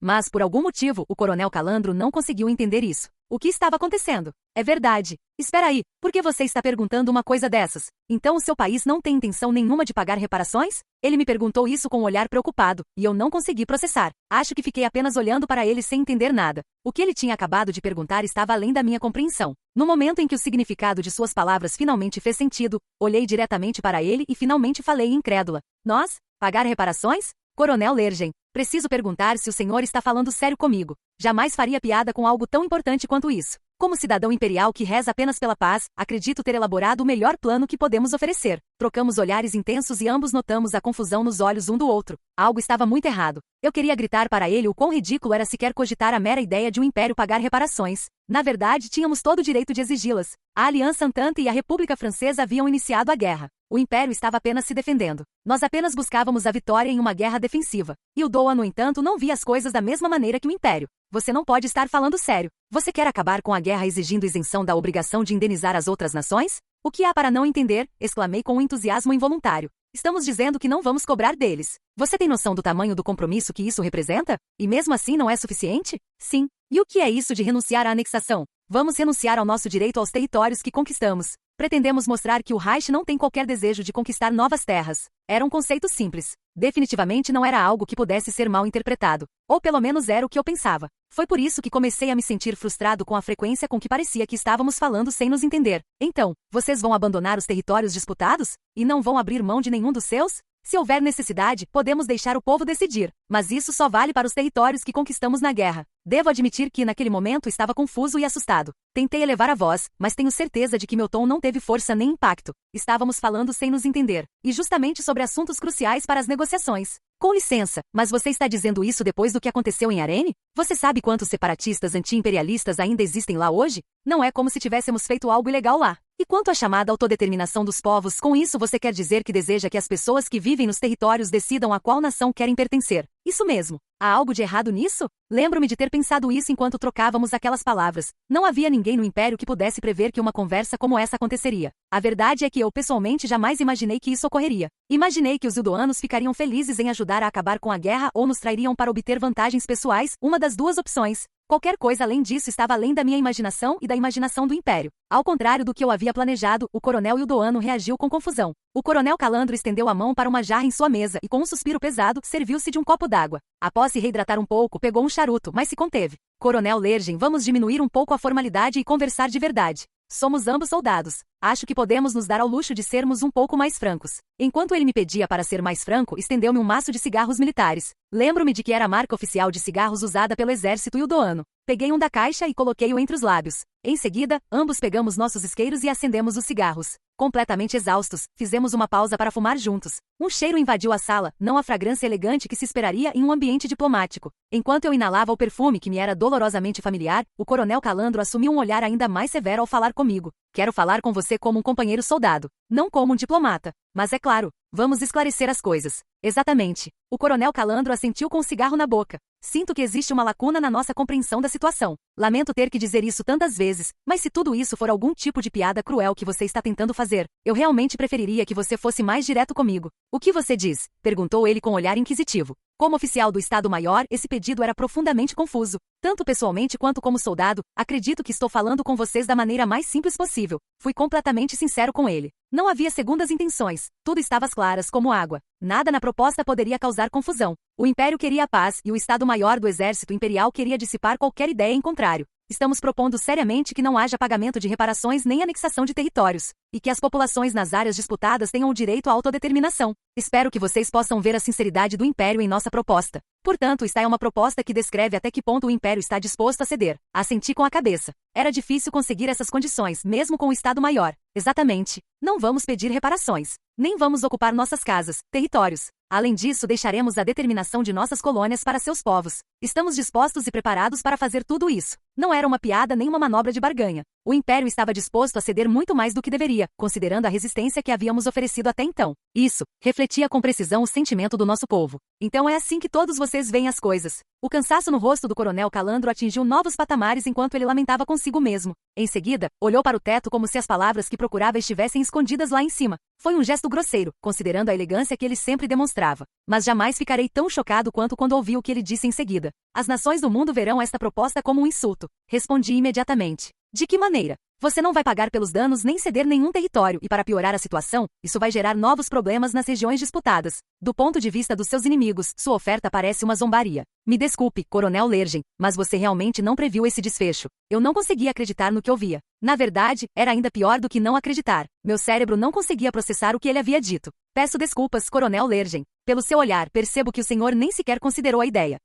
Mas, por algum motivo, o coronel Calandro não conseguiu entender isso. O que estava acontecendo? É verdade. Espera aí, por que você está perguntando uma coisa dessas? Então o seu país não tem intenção nenhuma de pagar reparações? Ele me perguntou isso com um olhar preocupado, e eu não consegui processar. Acho que fiquei apenas olhando para ele sem entender nada. O que ele tinha acabado de perguntar estava além da minha compreensão. No momento em que o significado de suas palavras finalmente fez sentido, olhei diretamente para ele e finalmente falei incrédula. Nós? Pagar reparações? Coronel Lergen, preciso perguntar se o senhor está falando sério comigo. Jamais faria piada com algo tão importante quanto isso. Como cidadão imperial que reza apenas pela paz, acredito ter elaborado o melhor plano que podemos oferecer. Trocamos olhares intensos e ambos notamos a confusão nos olhos um do outro. Algo estava muito errado. Eu queria gritar para ele o quão ridículo era sequer cogitar a mera ideia de um império pagar reparações. Na verdade, tínhamos todo o direito de exigi-las. A Aliança Entente e a República Francesa haviam iniciado a guerra. O Império estava apenas se defendendo. Nós apenas buscávamos a vitória em uma guerra defensiva. E o Doa, no entanto, não via as coisas da mesma maneira que o Império. Você não pode estar falando sério. Você quer acabar com a guerra exigindo isenção da obrigação de indenizar as outras nações? O que há para não entender? Exclamei com um entusiasmo involuntário. Estamos dizendo que não vamos cobrar deles. Você tem noção do tamanho do compromisso que isso representa? E mesmo assim não é suficiente? Sim. E o que é isso de renunciar à anexação? Vamos renunciar ao nosso direito aos territórios que conquistamos. Pretendemos mostrar que o Reich não tem qualquer desejo de conquistar novas terras. Era um conceito simples. Definitivamente não era algo que pudesse ser mal interpretado. Ou pelo menos era o que eu pensava. Foi por isso que comecei a me sentir frustrado com a frequência com que parecia que estávamos falando sem nos entender. Então, vocês vão abandonar os territórios disputados? E não vão abrir mão de nenhum dos seus? Se houver necessidade, podemos deixar o povo decidir, mas isso só vale para os territórios que conquistamos na guerra. Devo admitir que naquele momento estava confuso e assustado. Tentei elevar a voz, mas tenho certeza de que meu tom não teve força nem impacto. Estávamos falando sem nos entender, e justamente sobre assuntos cruciais para as negociações. Com licença, mas você está dizendo isso depois do que aconteceu em Arene? Você sabe quantos separatistas anti-imperialistas ainda existem lá hoje? Não é como se tivéssemos feito algo ilegal lá. E quanto à chamada autodeterminação dos povos, com isso você quer dizer que deseja que as pessoas que vivem nos territórios decidam a qual nação querem pertencer. Isso mesmo. Há algo de errado nisso? Lembro-me de ter pensado isso enquanto trocávamos aquelas palavras. Não havia ninguém no Império que pudesse prever que uma conversa como essa aconteceria. A verdade é que eu pessoalmente jamais imaginei que isso ocorreria. Imaginei que os Ildoanos ficariam felizes em ajudar a acabar com a guerra ou nos trairiam para obter vantagens pessoais, uma das duas opções. Qualquer coisa além disso estava além da minha imaginação e da imaginação do Império. Ao contrário do que eu havia planejado, o coronel Ildoano reagiu com confusão. O coronel Calandro estendeu a mão para uma jarra em sua mesa e, com um suspiro pesado, serviu-se de um copo d'água. Após se reidratar um pouco, pegou um charuto, mas se conteve. Coronel Lergen, vamos diminuir um pouco a formalidade e conversar de verdade. Somos ambos soldados. Acho que podemos nos dar ao luxo de sermos um pouco mais francos. Enquanto ele me pedia para ser mais franco, estendeu-me um maço de cigarros militares. Lembro-me de que era a marca oficial de cigarros usada pelo exército ildoano. Peguei um da caixa e coloquei-o entre os lábios. Em seguida, ambos pegamos nossos isqueiros e acendemos os cigarros. Completamente exaustos, fizemos uma pausa para fumar juntos. Um cheiro invadiu a sala, não a fragrância elegante que se esperaria em um ambiente diplomático. Enquanto eu inalava o perfume que me era dolorosamente familiar, o coronel Calandro assumiu um olhar ainda mais severo ao falar comigo. Quero falar com você como um companheiro soldado, não como um diplomata. Mas é claro, vamos esclarecer as coisas. Exatamente. O coronel Calandro assentiu com um cigarro na boca. Sinto que existe uma lacuna na nossa compreensão da situação. Lamento ter que dizer isso tantas vezes, mas se tudo isso for algum tipo de piada cruel que você está tentando fazer, eu realmente preferiria que você fosse mais direto comigo. O que você diz? Perguntou ele com um olhar inquisitivo. Como oficial do Estado-Maior, esse pedido era profundamente confuso. Tanto pessoalmente quanto como soldado, acredito que estou falando com vocês da maneira mais simples possível. Fui completamente sincero com ele. Não havia segundas intenções. Tudo estava às claras como água. Nada na proposta poderia causar confusão. O Império queria a paz e o Estado-Maior do Exército Imperial queria dissipar qualquer ideia em contrário. Estamos propondo seriamente que não haja pagamento de reparações nem anexação de territórios, e que as populações nas áreas disputadas tenham o direito à autodeterminação. Espero que vocês possam ver a sinceridade do Império em nossa proposta. Portanto, esta é uma proposta que descreve até que ponto o Império está disposto a ceder. Assenti com a cabeça. Era difícil conseguir essas condições, mesmo com o Estado-Maior. Exatamente. Não vamos pedir reparações. Nem vamos ocupar nossas casas, territórios. Além disso, deixaremos a determinação de nossas colônias para seus povos. Estamos dispostos e preparados para fazer tudo isso. Não era uma piada nem uma manobra de barganha. O Império estava disposto a ceder muito mais do que deveria, considerando a resistência que havíamos oferecido até então. Isso refletia com precisão o sentimento do nosso povo. Então é assim que todos vocês veem as coisas. O cansaço no rosto do coronel Calandro atingiu novos patamares enquanto ele lamentava consigo mesmo. Em seguida, olhou para o teto como se as palavras que procurava estivessem escondidas lá em cima. Foi um gesto grosseiro, considerando a elegância que ele sempre demonstrava. Mas jamais ficarei tão chocado quanto quando ouvi o que ele disse em seguida. As nações do mundo verão esta proposta como um insulto. Respondi imediatamente. De que maneira? Você não vai pagar pelos danos nem ceder nenhum território e, para piorar a situação, isso vai gerar novos problemas nas regiões disputadas. Do ponto de vista dos seus inimigos, sua oferta parece uma zombaria. Me desculpe, Coronel Lergen, mas você realmente não previu esse desfecho. Eu não conseguia acreditar no que ouvia. Na verdade, era ainda pior do que não acreditar. Meu cérebro não conseguia processar o que ele havia dito. Peço desculpas, Coronel Lergen. Pelo seu olhar, percebo que o senhor nem sequer considerou a ideia.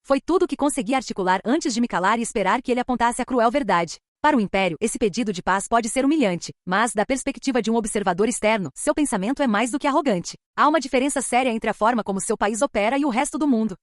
Foi tudo o que consegui articular antes de me calar e esperar que ele apontasse a cruel verdade. Para o Império, esse pedido de paz pode ser humilhante, mas, da perspectiva de um observador externo, seu pensamento é mais do que arrogante. Há uma diferença séria entre a forma como seu país opera e o resto do mundo.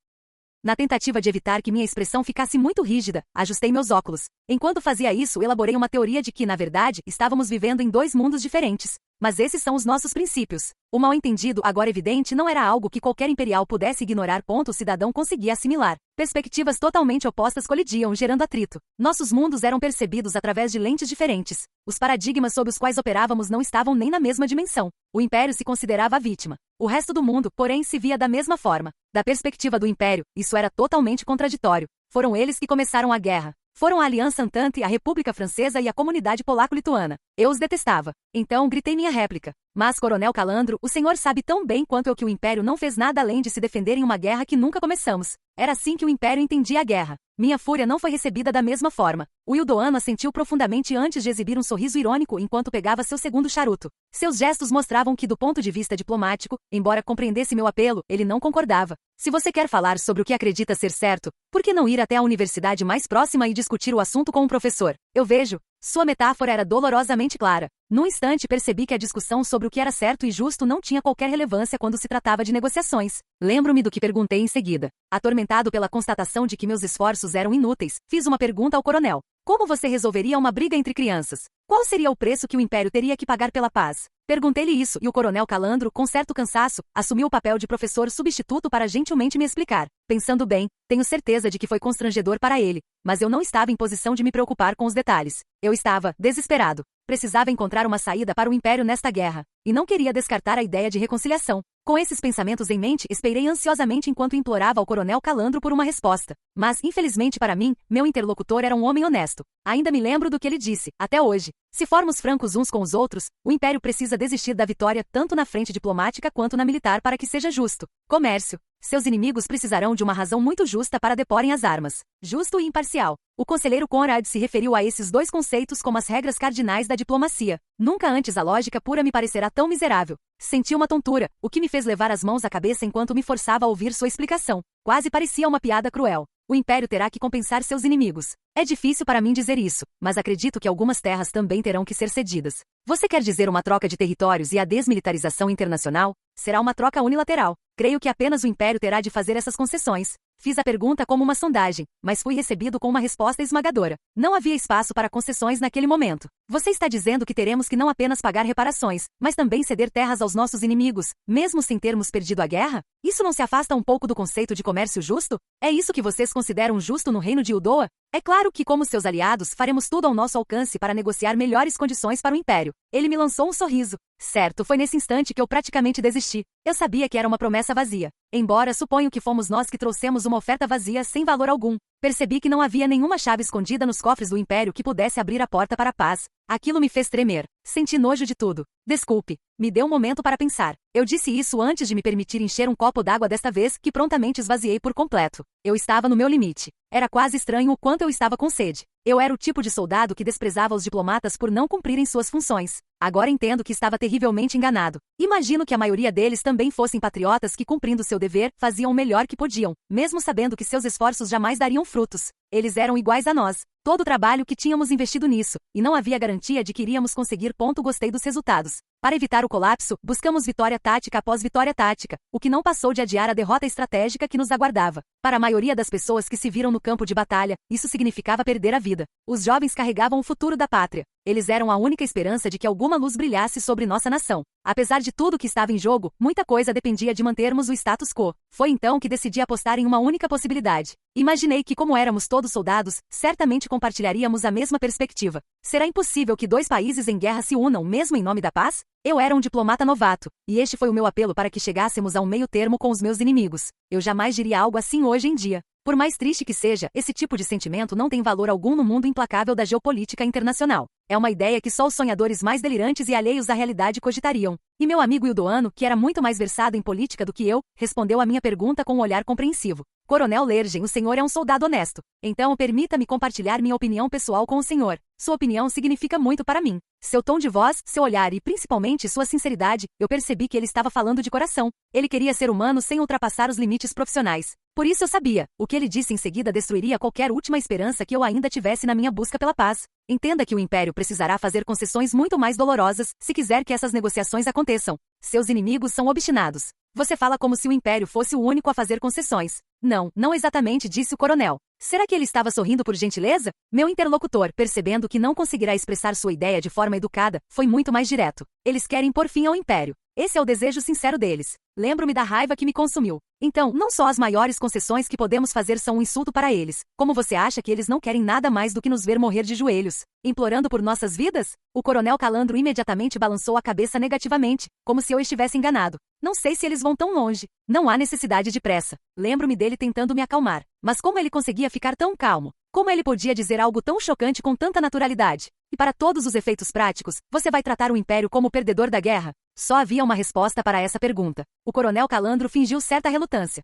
Na tentativa de evitar que minha expressão ficasse muito rígida, ajustei meus óculos. Enquanto fazia isso, elaborei uma teoria de que, na verdade, estávamos vivendo em dois mundos diferentes. mas esses são os nossos princípios. O mal-entendido, agora evidente, não era algo que qualquer imperial pudesse ignorar. O cidadão conseguia assimilar. Perspectivas totalmente opostas colidiam, gerando atrito. Nossos mundos eram percebidos através de lentes diferentes. Os paradigmas sob os quais operávamos não estavam nem na mesma dimensão. O Império se considerava a vítima. O resto do mundo, porém, se via da mesma forma. Da perspectiva do Império, isso era totalmente contraditório. Foram eles que começaram a guerra. Foram a Aliança Entente, a República Francesa e a comunidade polaco-lituana. Eu os detestava. Então gritei minha réplica. Mas, Coronel Calandro, o senhor sabe tão bem quanto eu que o Império não fez nada além de se defender em uma guerra que nunca começamos. Era assim que o Império entendia a guerra. Minha fúria não foi recebida da mesma forma. O Ildoano assentiu profundamente antes de exibir um sorriso irônico enquanto pegava seu segundo charuto. Seus gestos mostravam que, do ponto de vista diplomático, embora compreendesse meu apelo, ele não concordava. Se você quer falar sobre o que acredita ser certo, por que não ir até a universidade mais próxima e discutir o assunto com um professor? Eu vejo. Sua metáfora era dolorosamente clara. Num instante percebi que a discussão sobre o que era certo e justo não tinha qualquer relevância quando se tratava de negociações. Lembro-me do que perguntei em seguida. Atormentado pela constatação de que meus esforços eram inúteis, fiz uma pergunta ao coronel. Como você resolveria uma briga entre crianças? Qual seria o preço que o Império teria que pagar pela paz? Perguntei-lhe isso e o coronel Calandro, com certo cansaço, assumiu o papel de professor substituto para gentilmente me explicar. Pensando bem, tenho certeza de que foi constrangedor para ele, mas eu não estava em posição de me preocupar com os detalhes. Eu estava desesperado. Precisava encontrar uma saída para o Império nesta guerra, e não queria descartar a ideia de reconciliação. Com esses pensamentos em mente, esperei ansiosamente enquanto implorava ao coronel Calandro por uma resposta. Mas, infelizmente para mim, meu interlocutor era um homem honesto. Ainda me lembro do que ele disse, até hoje. Se formos francos uns com os outros, o Império precisa desistir da vitória tanto na frente diplomática quanto na militar para que seja justo. Comércio. Seus inimigos precisarão de uma razão muito justa para deporem as armas. Justo e imparcial. O conselheiro Conrad se referiu a esses dois conceitos como as regras cardinais da diplomacia. Nunca antes a lógica pura me parecerá tão miserável. Senti uma tontura, o que me fez levar as mãos à cabeça enquanto me forçava a ouvir sua explicação. Quase parecia uma piada cruel. O Império terá que compensar seus inimigos. É difícil para mim dizer isso, mas acredito que algumas terras também terão que ser cedidas. Você quer dizer uma troca de territórios e a desmilitarização internacional? Será uma troca unilateral. Creio que apenas o Império terá de fazer essas concessões. Fiz a pergunta como uma sondagem, mas fui recebido com uma resposta esmagadora. Não havia espaço para concessões naquele momento. Você está dizendo que teremos que não apenas pagar reparações, mas também ceder terras aos nossos inimigos, mesmo sem termos perdido a guerra? Isso não se afasta um pouco do conceito de comércio justo? É isso que vocês consideram justo no reino de Uldoa? É claro que, como seus aliados, faremos tudo ao nosso alcance para negociar melhores condições para o Império. Ele me lançou um sorriso. Certo, foi nesse instante que eu praticamente desisti. Eu sabia que era uma promessa vazia. Embora suponho que fomos nós que trouxemos uma oferta vazia sem valor algum. Percebi que não havia nenhuma chave escondida nos cofres do Império que pudesse abrir a porta para a paz. Aquilo me fez tremer. Senti nojo de tudo. Desculpe. Me deu um momento para pensar. Eu disse isso antes de me permitir encher um copo d'água desta vez, que prontamente esvaziei por completo. Eu estava no meu limite. Era quase estranho o quanto eu estava com sede. Eu era o tipo de soldado que desprezava os diplomatas por não cumprirem suas funções. Agora entendo que estava terrivelmente enganado. Imagino que a maioria deles também fossem patriotas que, cumprindo seu dever, faziam o melhor que podiam, mesmo sabendo que seus esforços jamais dariam frutos. Eles eram iguais a nós. Todo o trabalho que tínhamos investido nisso, e não havia garantia de que iríamos conseguir. Gostei dos resultados. Para evitar o colapso, buscamos vitória tática após vitória tática, o que não passou de adiar a derrota estratégica que nos aguardava. Para a maioria das pessoas que se viram no campo de batalha, isso significava perder a vida. Os jovens carregavam o futuro da pátria. Eles eram a única esperança de que alguma luz brilhasse sobre nossa nação. Apesar de tudo que estava em jogo, muita coisa dependia de mantermos o status quo. Foi então que decidi apostar em uma única possibilidade. Imaginei que, como éramos todos soldados, certamente compartilharíamos a mesma perspectiva. Será impossível que dois países em guerra se unam mesmo em nome da paz? Eu era um diplomata novato, e este foi o meu apelo para que chegássemos a um meio termo com os meus inimigos. Eu jamais diria algo assim hoje em dia. Por mais triste que seja, esse tipo de sentimento não tem valor algum no mundo implacável da geopolítica internacional. É uma ideia que só os sonhadores mais delirantes e alheios à realidade cogitariam. E meu amigo Ildoano, que era muito mais versado em política do que eu, respondeu à minha pergunta com um olhar compreensivo. Coronel Lergen, o senhor é um soldado honesto. Então permita-me compartilhar minha opinião pessoal com o senhor. Sua opinião significa muito para mim. Seu tom de voz, seu olhar e principalmente sua sinceridade, eu percebi que ele estava falando de coração. Ele queria ser humano sem ultrapassar os limites profissionais. Por isso eu sabia, o que ele disse em seguida destruiria qualquer última esperança que eu ainda tivesse na minha busca pela paz. Entenda que o Império precisará fazer concessões muito mais dolorosas se quiser que essas negociações aconteçam. Seus inimigos são obstinados. Você fala como se o Império fosse o único a fazer concessões. Não, não exatamente, disse o coronel. Será que ele estava sorrindo por gentileza? Meu interlocutor, percebendo que não conseguirá expressar sua ideia de forma educada, foi muito mais direto. Eles querem pôr fim ao império. Esse é o desejo sincero deles. Lembro-me da raiva que me consumiu. Então, não só as maiores concessões que podemos fazer são um insulto para eles. Como você acha que eles não querem nada mais do que nos ver morrer de joelhos, implorando por nossas vidas? O coronel Calandro imediatamente balançou a cabeça negativamente, como se eu estivesse enganado. Não sei se eles vão tão longe. Não há necessidade de pressa. Lembro-me dele tentando me acalmar. Mas como ele conseguia ficar tão calmo? Como ele podia dizer algo tão chocante com tanta naturalidade? E para todos os efeitos práticos, você vai tratar o Império como o perdedor da guerra? Só havia uma resposta para essa pergunta. O coronel Calandro fingiu certa relutância.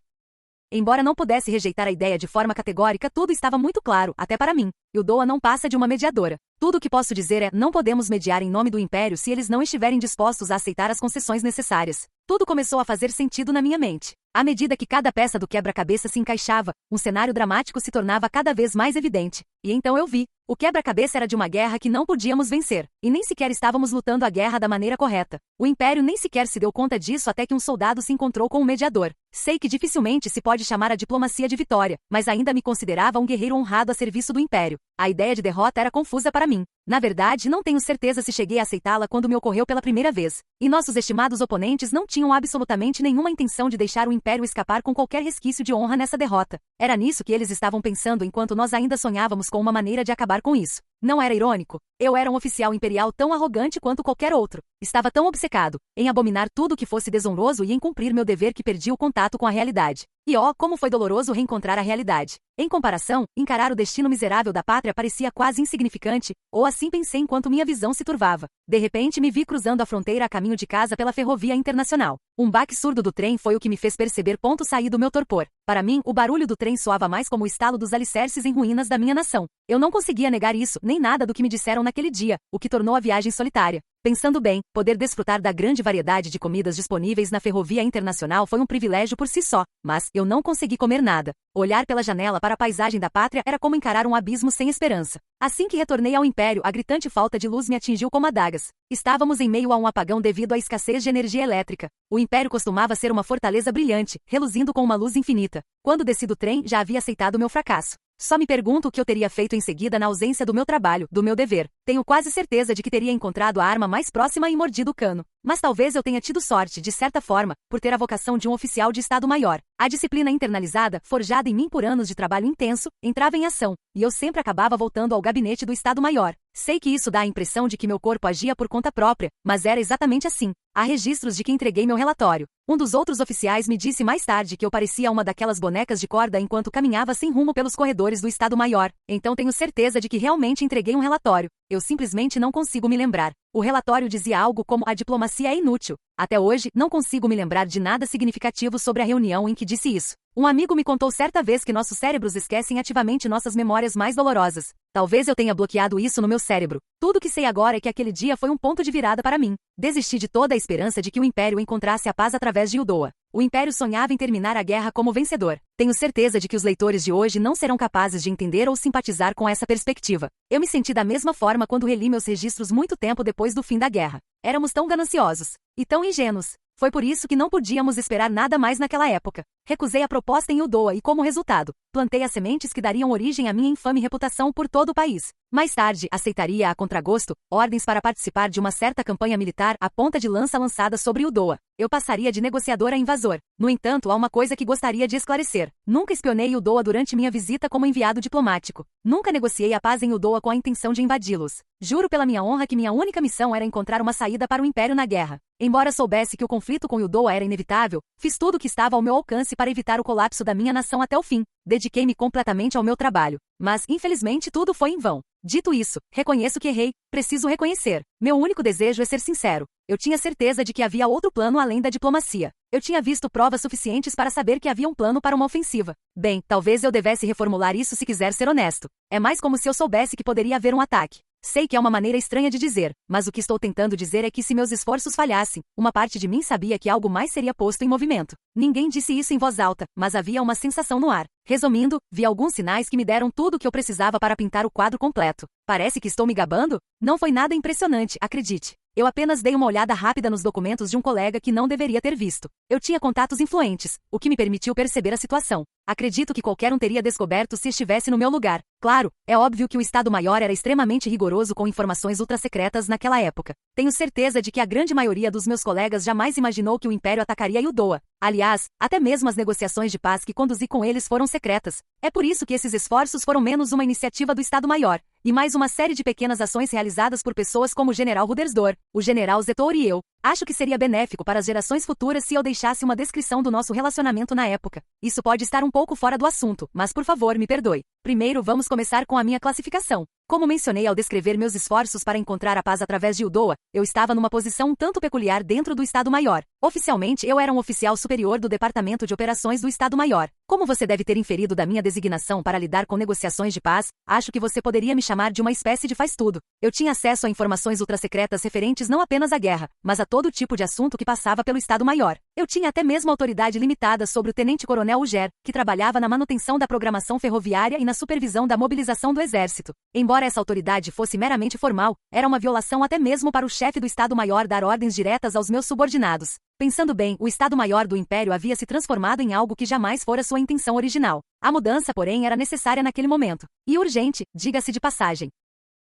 Embora não pudesse rejeitar a ideia de forma categórica, tudo estava muito claro, até para mim. Hildoa não passa de uma mediadora. Tudo o que posso dizer é, não podemos mediar em nome do Império se eles não estiverem dispostos a aceitar as concessões necessárias. Tudo começou a fazer sentido na minha mente. À medida que cada peça do quebra-cabeça se encaixava, um cenário dramático se tornava cada vez mais evidente. E então eu vi. O quebra-cabeça era de uma guerra que não podíamos vencer, e nem sequer estávamos lutando a guerra da maneira correta. O Império nem sequer se deu conta disso até que um soldado se encontrou com um mediador. Sei que dificilmente se pode chamar a diplomacia de vitória, mas ainda me considerava um guerreiro honrado a serviço do Império. A ideia de derrota era confusa para mim. Na verdade, não tenho certeza se cheguei a aceitá-la quando me ocorreu pela primeira vez. E nossos estimados oponentes não tinham absolutamente nenhuma intenção de deixar o Império escapar com qualquer resquício de honra nessa derrota. Era nisso que eles estavam pensando enquanto nós ainda sonhávamos com uma maneira de acabar com isso. Não era irônico? Eu era um oficial imperial tão arrogante quanto qualquer outro. Estava tão obcecado em abominar tudo que fosse desonroso e em cumprir meu dever que perdi o contato com a realidade. E como foi doloroso reencontrar a realidade. Em comparação, encarar o destino miserável da pátria parecia quase insignificante, ou assim pensei enquanto minha visão se turvava. De repente me vi cruzando a fronteira a caminho de casa pela ferrovia internacional. Um baque surdo do trem foi o que me fez perceber sair do meu torpor. Para mim, o barulho do trem soava mais como o estalo dos alicerces em ruínas da minha nação. Eu não conseguia negar isso, nem nada do que me disseram naquele dia, o que tornou a viagem solitária. Pensando bem, poder desfrutar da grande variedade de comidas disponíveis na ferrovia internacional foi um privilégio por si só, mas eu não consegui comer nada. Olhar pela janela para a paisagem da pátria era como encarar um abismo sem esperança. Assim que retornei ao Império, a gritante falta de luz me atingiu como adagas. Estávamos em meio a um apagão devido à escassez de energia elétrica. O Império costumava ser uma fortaleza brilhante, reluzindo com uma luz infinita. Quando desci do trem, já havia aceitado meu fracasso. Só me pergunto o que eu teria feito em seguida na ausência do meu trabalho, do meu dever. Tenho quase certeza de que teria encontrado a arma mais próxima e mordido o cano. Mas talvez eu tenha tido sorte, de certa forma, por ter a vocação de um oficial de Estado-Maior. A disciplina internalizada, forjada em mim por anos de trabalho intenso, entrava em ação, e eu sempre acabava voltando ao gabinete do Estado-Maior. Sei que isso dá a impressão de que meu corpo agia por conta própria, mas era exatamente assim. Há registros de que entreguei meu relatório. Um dos outros oficiais me disse mais tarde que eu parecia uma daquelas bonecas de corda enquanto caminhava sem rumo pelos corredores do Estado-Maior. Então tenho certeza de que realmente entreguei um relatório. Eu simplesmente não consigo me lembrar. O relatório dizia algo como a diplomacia é inútil. Até hoje, não consigo me lembrar de nada significativo sobre a reunião em que disse isso. Um amigo me contou certa vez que nossos cérebros esquecem ativamente nossas memórias mais dolorosas. Talvez eu tenha bloqueado isso no meu cérebro. Tudo que sei agora é que aquele dia foi um ponto de virada para mim. Desisti de toda a esperança de que o Império encontrasse a paz através de Hildoa. O Império sonhava em terminar a guerra como vencedor. Tenho certeza de que os leitores de hoje não serão capazes de entender ou simpatizar com essa perspectiva. Eu me senti da mesma forma quando reli meus registros muito tempo depois do fim da guerra. Éramos tão gananciosos e tão ingênuos. Foi por isso que não podíamos esperar nada mais naquela época. Recusei a proposta em Hildoa e, como resultado, plantei as sementes que dariam origem à minha infame reputação por todo o país. Mais tarde, aceitaria a contragosto ordens para participar de uma certa campanha militar à ponta de lança lançada sobre Hildoa. Eu passaria de negociador a invasor. No entanto, há uma coisa que gostaria de esclarecer. Nunca espionei Hildoa durante minha visita como enviado diplomático. Nunca negociei a paz em Hildoa com a intenção de invadi-los. Juro pela minha honra que minha única missão era encontrar uma saída para o Império na guerra. Embora soubesse que o conflito com Hildoa era inevitável, fiz tudo o que estava ao meu alcance para evitar o colapso da minha nação até o fim. Dediquei-me completamente ao meu trabalho. Mas, infelizmente, tudo foi em vão. Dito isso, reconheço que errei, preciso reconhecer. Meu único desejo é ser sincero. Eu tinha certeza de que havia outro plano além da diplomacia. Eu tinha visto provas suficientes para saber que havia um plano para uma ofensiva. Bem, talvez eu devesse reformular isso se quiser ser honesto. É mais como se eu soubesse que poderia haver um ataque. Sei que é uma maneira estranha de dizer, mas o que estou tentando dizer é que se meus esforços falhassem, uma parte de mim sabia que algo mais seria posto em movimento. Ninguém disse isso em voz alta, mas havia uma sensação no ar. Resumindo, vi alguns sinais que me deram tudo o que eu precisava para pintar o quadro completo. Parece que estou me gabando? Não foi nada impressionante, acredite. Eu apenas dei uma olhada rápida nos documentos de um colega que não deveria ter visto. Eu tinha contatos influentes, o que me permitiu perceber a situação. Acredito que qualquer um teria descoberto se estivesse no meu lugar. Claro, é óbvio que o Estado-Maior era extremamente rigoroso com informações ultrasecretas naquela época. Tenho certeza de que a grande maioria dos meus colegas jamais imaginou que o Império atacaria Yudoa. Aliás, até mesmo as negociações de paz que conduzi com eles foram secretas. É por isso que esses esforços foram menos uma iniciativa do Estado-Maior, e mais uma série de pequenas ações realizadas por pessoas como o General Rudersdorf, o General Zetor e eu. Acho que seria benéfico para as gerações futuras se eu deixasse uma descrição do nosso relacionamento na época. Isso pode estar um pouco fora do assunto, mas por favor me perdoe. Primeiro vamos começar com a minha classificação. Como mencionei ao descrever meus esforços para encontrar a paz através de Yudoa, eu estava numa posição um tanto peculiar dentro do Estado-Maior. Oficialmente eu era um oficial superior do Departamento de Operações do Estado-Maior. Como você deve ter inferido da minha designação para lidar com negociações de paz, acho que você poderia me chamar de uma espécie de faz-tudo. Eu tinha acesso a informações ultrasecretas referentes não apenas à guerra, mas a todo tipo de assunto que passava pelo Estado-Maior. Eu tinha até mesmo autoridade limitada sobre o Tenente-Coronel Uger, que trabalhava na manutenção da programação ferroviária e na supervisão da mobilização do Exército. Embora essa autoridade fosse meramente formal, era uma violação até mesmo para o chefe do Estado-Maior dar ordens diretas aos meus subordinados. Pensando bem, o Estado-Maior do Império havia se transformado em algo que jamais fora sua intenção original. A mudança, porém, era necessária naquele momento. E urgente, diga-se de passagem.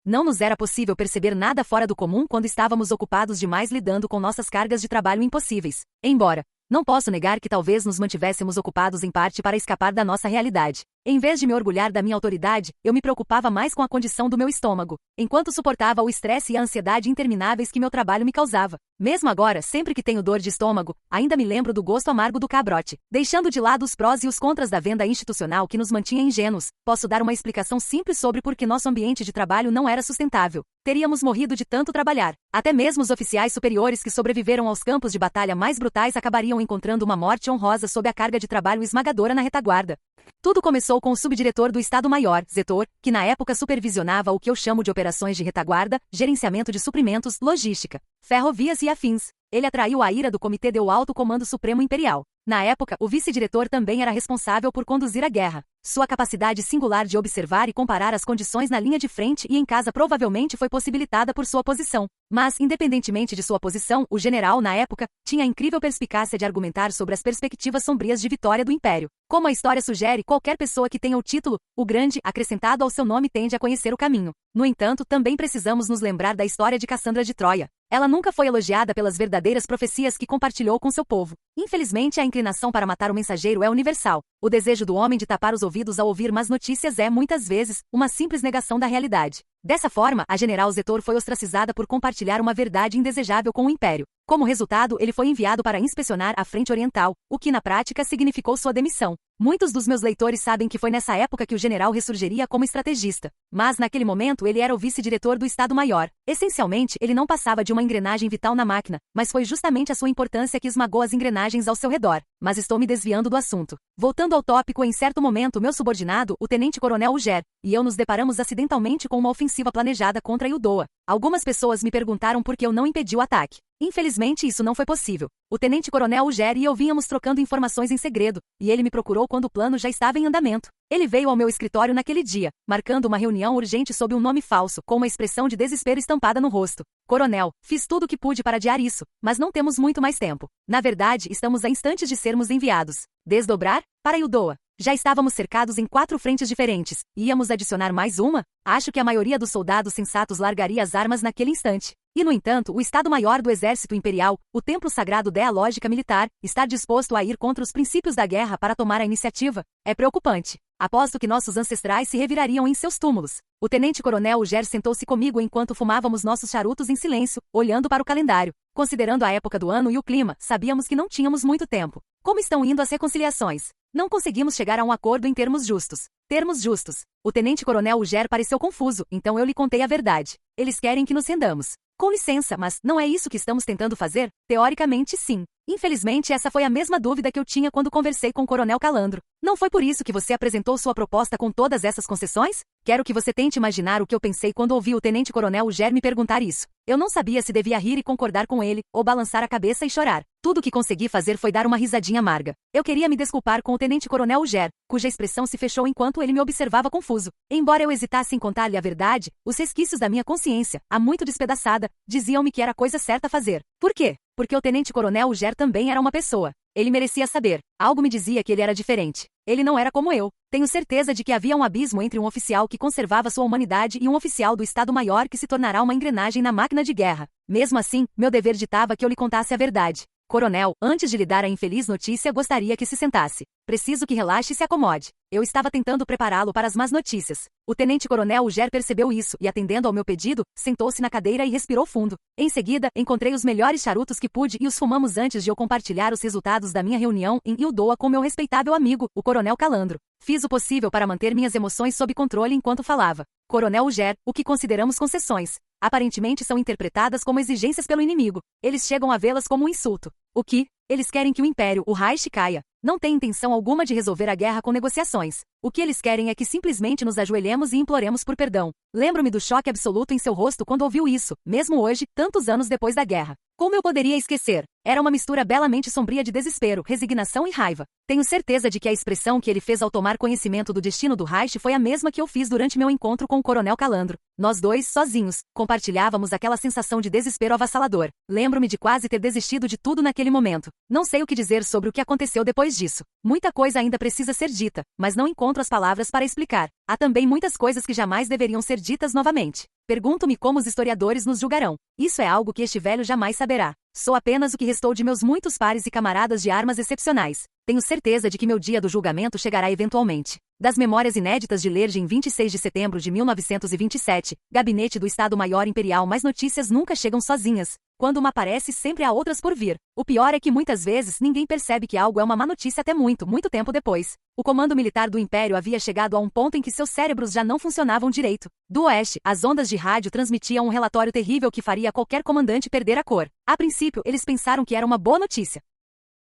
Não nos era possível perceber nada fora do comum quando estávamos ocupados demais lidando com nossas cargas de trabalho impossíveis. Embora não posso negar que talvez nos mantivéssemos ocupados em parte para escapar da nossa realidade. Em vez de me orgulhar da minha autoridade, eu me preocupava mais com a condição do meu estômago, enquanto suportava o estresse e a ansiedade intermináveis que meu trabalho me causava. Mesmo agora, sempre que tenho dor de estômago, ainda me lembro do gosto amargo do cabrote. Deixando de lado os prós e os contras da venda institucional que nos mantinha ingênuos, posso dar uma explicação simples sobre por que nosso ambiente de trabalho não era sustentável. Teríamos morrido de tanto trabalhar. Até mesmo os oficiais superiores que sobreviveram aos campos de batalha mais brutais acabariam encontrando uma morte honrosa sob a carga de trabalho esmagadora na retaguarda. Tudo começou com o subdiretor do Estado-Maior, Zetor, que na época supervisionava o que eu chamo de operações de retaguarda, gerenciamento de suprimentos, logística, ferrovias e afins. Ele atraiu a ira do Comitê do Alto Comando Supremo Imperial. Na época, o vice-diretor também era responsável por conduzir a guerra. Sua capacidade singular de observar e comparar as condições na linha de frente e em casa provavelmente foi possibilitada por sua posição. Mas, independentemente de sua posição, o general, na época, tinha a incrível perspicácia de argumentar sobre as perspectivas sombrias de vitória do Império. Como a história sugere, qualquer pessoa que tenha o título, o Grande, acrescentado ao seu nome tende a conhecer o caminho. No entanto, também precisamos nos lembrar da história de Cassandra de Troia. Ela nunca foi elogiada pelas verdadeiras profecias que compartilhou com seu povo. Infelizmente, a inclinação para matar o mensageiro é universal. O desejo do homem de tapar os ouvidos ao ouvir más notícias é, muitas vezes, uma simples negação da realidade. Dessa forma, a general Zetor foi ostracizada por compartilhar uma verdade indesejável com o Império. Como resultado, ele foi enviado para inspecionar a frente oriental, o que na prática significou sua demissão. Muitos dos meus leitores sabem que foi nessa época que o general ressurgiria como estrategista. Mas naquele momento ele era o vice-diretor do Estado-Maior. Essencialmente, ele não passava de uma engrenagem vital na máquina, mas foi justamente a sua importância que esmagou as engrenagens ao seu redor. Mas estou me desviando do assunto. Voltando ao tópico, em certo momento meu subordinado, o tenente-coronel Uger, e eu nos deparamos acidentalmente com uma ofensiva planejada contra Yudoa. Algumas pessoas me perguntaram por que eu não impedi o ataque. Infelizmente isso não foi possível. O tenente-coronel Uger e eu vínhamos trocando informações em segredo, e ele me procurou quando o plano já estava em andamento. Ele veio ao meu escritório naquele dia, marcando uma reunião urgente sob um nome falso, com uma expressão de desespero estampada no rosto. Coronel, fiz tudo o que pude para adiar isso, mas não temos muito mais tempo. Na verdade, estamos a instantes de sermos enviados. Desdobrar? Para Yudoa. Já estávamos cercados em 4 frentes diferentes. Íamos adicionar mais uma? Acho que a maioria dos soldados sensatos largaria as armas naquele instante. E, no entanto, o Estado-Maior do Exército Imperial, o templo sagrado da lógica militar, estar disposto a ir contra os princípios da guerra para tomar a iniciativa, é preocupante. Aposto que nossos ancestrais se revirariam em seus túmulos. O tenente-coronel Uger sentou-se comigo enquanto fumávamos nossos charutos em silêncio, olhando para o calendário. Considerando a época do ano e o clima, sabíamos que não tínhamos muito tempo. Como estão indo as reconciliações? Não conseguimos chegar a um acordo em termos justos. Termos justos. O tenente-coronel Uger pareceu confuso, então eu lhe contei a verdade. Eles querem que nos rendamos. Com licença, mas não é isso que estamos tentando fazer? Teoricamente, sim. Infelizmente, essa foi a mesma dúvida que eu tinha quando conversei com o Coronel Calandro. Não foi por isso que você apresentou sua proposta com todas essas concessões? Quero que você tente imaginar o que eu pensei quando ouvi o Tenente-Coronel Uger me perguntar isso. Eu não sabia se devia rir e concordar com ele, ou balançar a cabeça e chorar. Tudo o que consegui fazer foi dar uma risadinha amarga. Eu queria me desculpar com o Tenente-Coronel Uger, cuja expressão se fechou enquanto ele me observava confuso. Embora eu hesitasse em contar-lhe a verdade, os resquícios da minha consciência, há muito despedaçada, diziam-me que era a coisa certa a fazer. Por quê? Porque o Tenente-Coronel Uger também era uma pessoa. Ele merecia saber. Algo me dizia que ele era diferente. Ele não era como eu. Tenho certeza de que havia um abismo entre um oficial que conservava sua humanidade e um oficial do Estado-Maior que se tornará uma engrenagem na máquina de guerra. Mesmo assim, meu dever ditava que eu lhe contasse a verdade. Coronel, antes de lhe dar a infeliz notícia, gostaria que se sentasse. Preciso que relaxe e se acomode. Eu estava tentando prepará-lo para as más notícias. O tenente-coronel Uger percebeu isso e, atendendo ao meu pedido, sentou-se na cadeira e respirou fundo. Em seguida, encontrei os melhores charutos que pude e os fumamos antes de eu compartilhar os resultados da minha reunião em Ildoa com meu respeitável amigo, o Coronel Calandro. Fiz o possível para manter minhas emoções sob controle enquanto falava. Coronel Uger, o que consideramos concessões, aparentemente são interpretadas como exigências pelo inimigo. Eles chegam a vê-las como um insulto. O que? Eles querem que o Império, o Reich, caia. Não têm intenção alguma de resolver a guerra com negociações. O que eles querem é que simplesmente nos ajoelhemos e imploremos por perdão. Lembro-me do choque absoluto em seu rosto quando ouviu isso, mesmo hoje, tantos anos depois da guerra. Como eu poderia esquecer? Era uma mistura belamente sombria de desespero, resignação e raiva. Tenho certeza de que a expressão que ele fez ao tomar conhecimento do destino do Reich foi a mesma que eu fiz durante meu encontro com o Coronel Calandro. Nós dois, sozinhos, compartilhávamos aquela sensação de desespero avassalador. Lembro-me de quase ter desistido de tudo naquele momento. Não sei o que dizer sobre o que aconteceu depois disso. Muita coisa ainda precisa ser dita, mas não encontro as palavras para explicar. Há também muitas coisas que jamais deveriam ser ditas novamente. Pergunto-me como os historiadores nos julgarão. Isso é algo que este velho jamais saberá. Sou apenas o que restou de meus muitos pares e camaradas de armas excepcionais. Tenho certeza de que meu dia do julgamento chegará eventualmente. Das memórias inéditas de Lerge em 26 de setembro de 1927, Gabinete do Estado-Maior Imperial. Mas notícias nunca chegam sozinhas. Quando uma aparece, sempre há outras por vir. O pior é que muitas vezes ninguém percebe que algo é uma má notícia até muito, muito tempo depois. O comando militar do Império havia chegado a um ponto em que seus cérebros já não funcionavam direito. Do oeste, as ondas de rádio transmitiam um relatório terrível que faria qualquer comandante perder a cor. A princípio, eles pensaram que era uma boa notícia.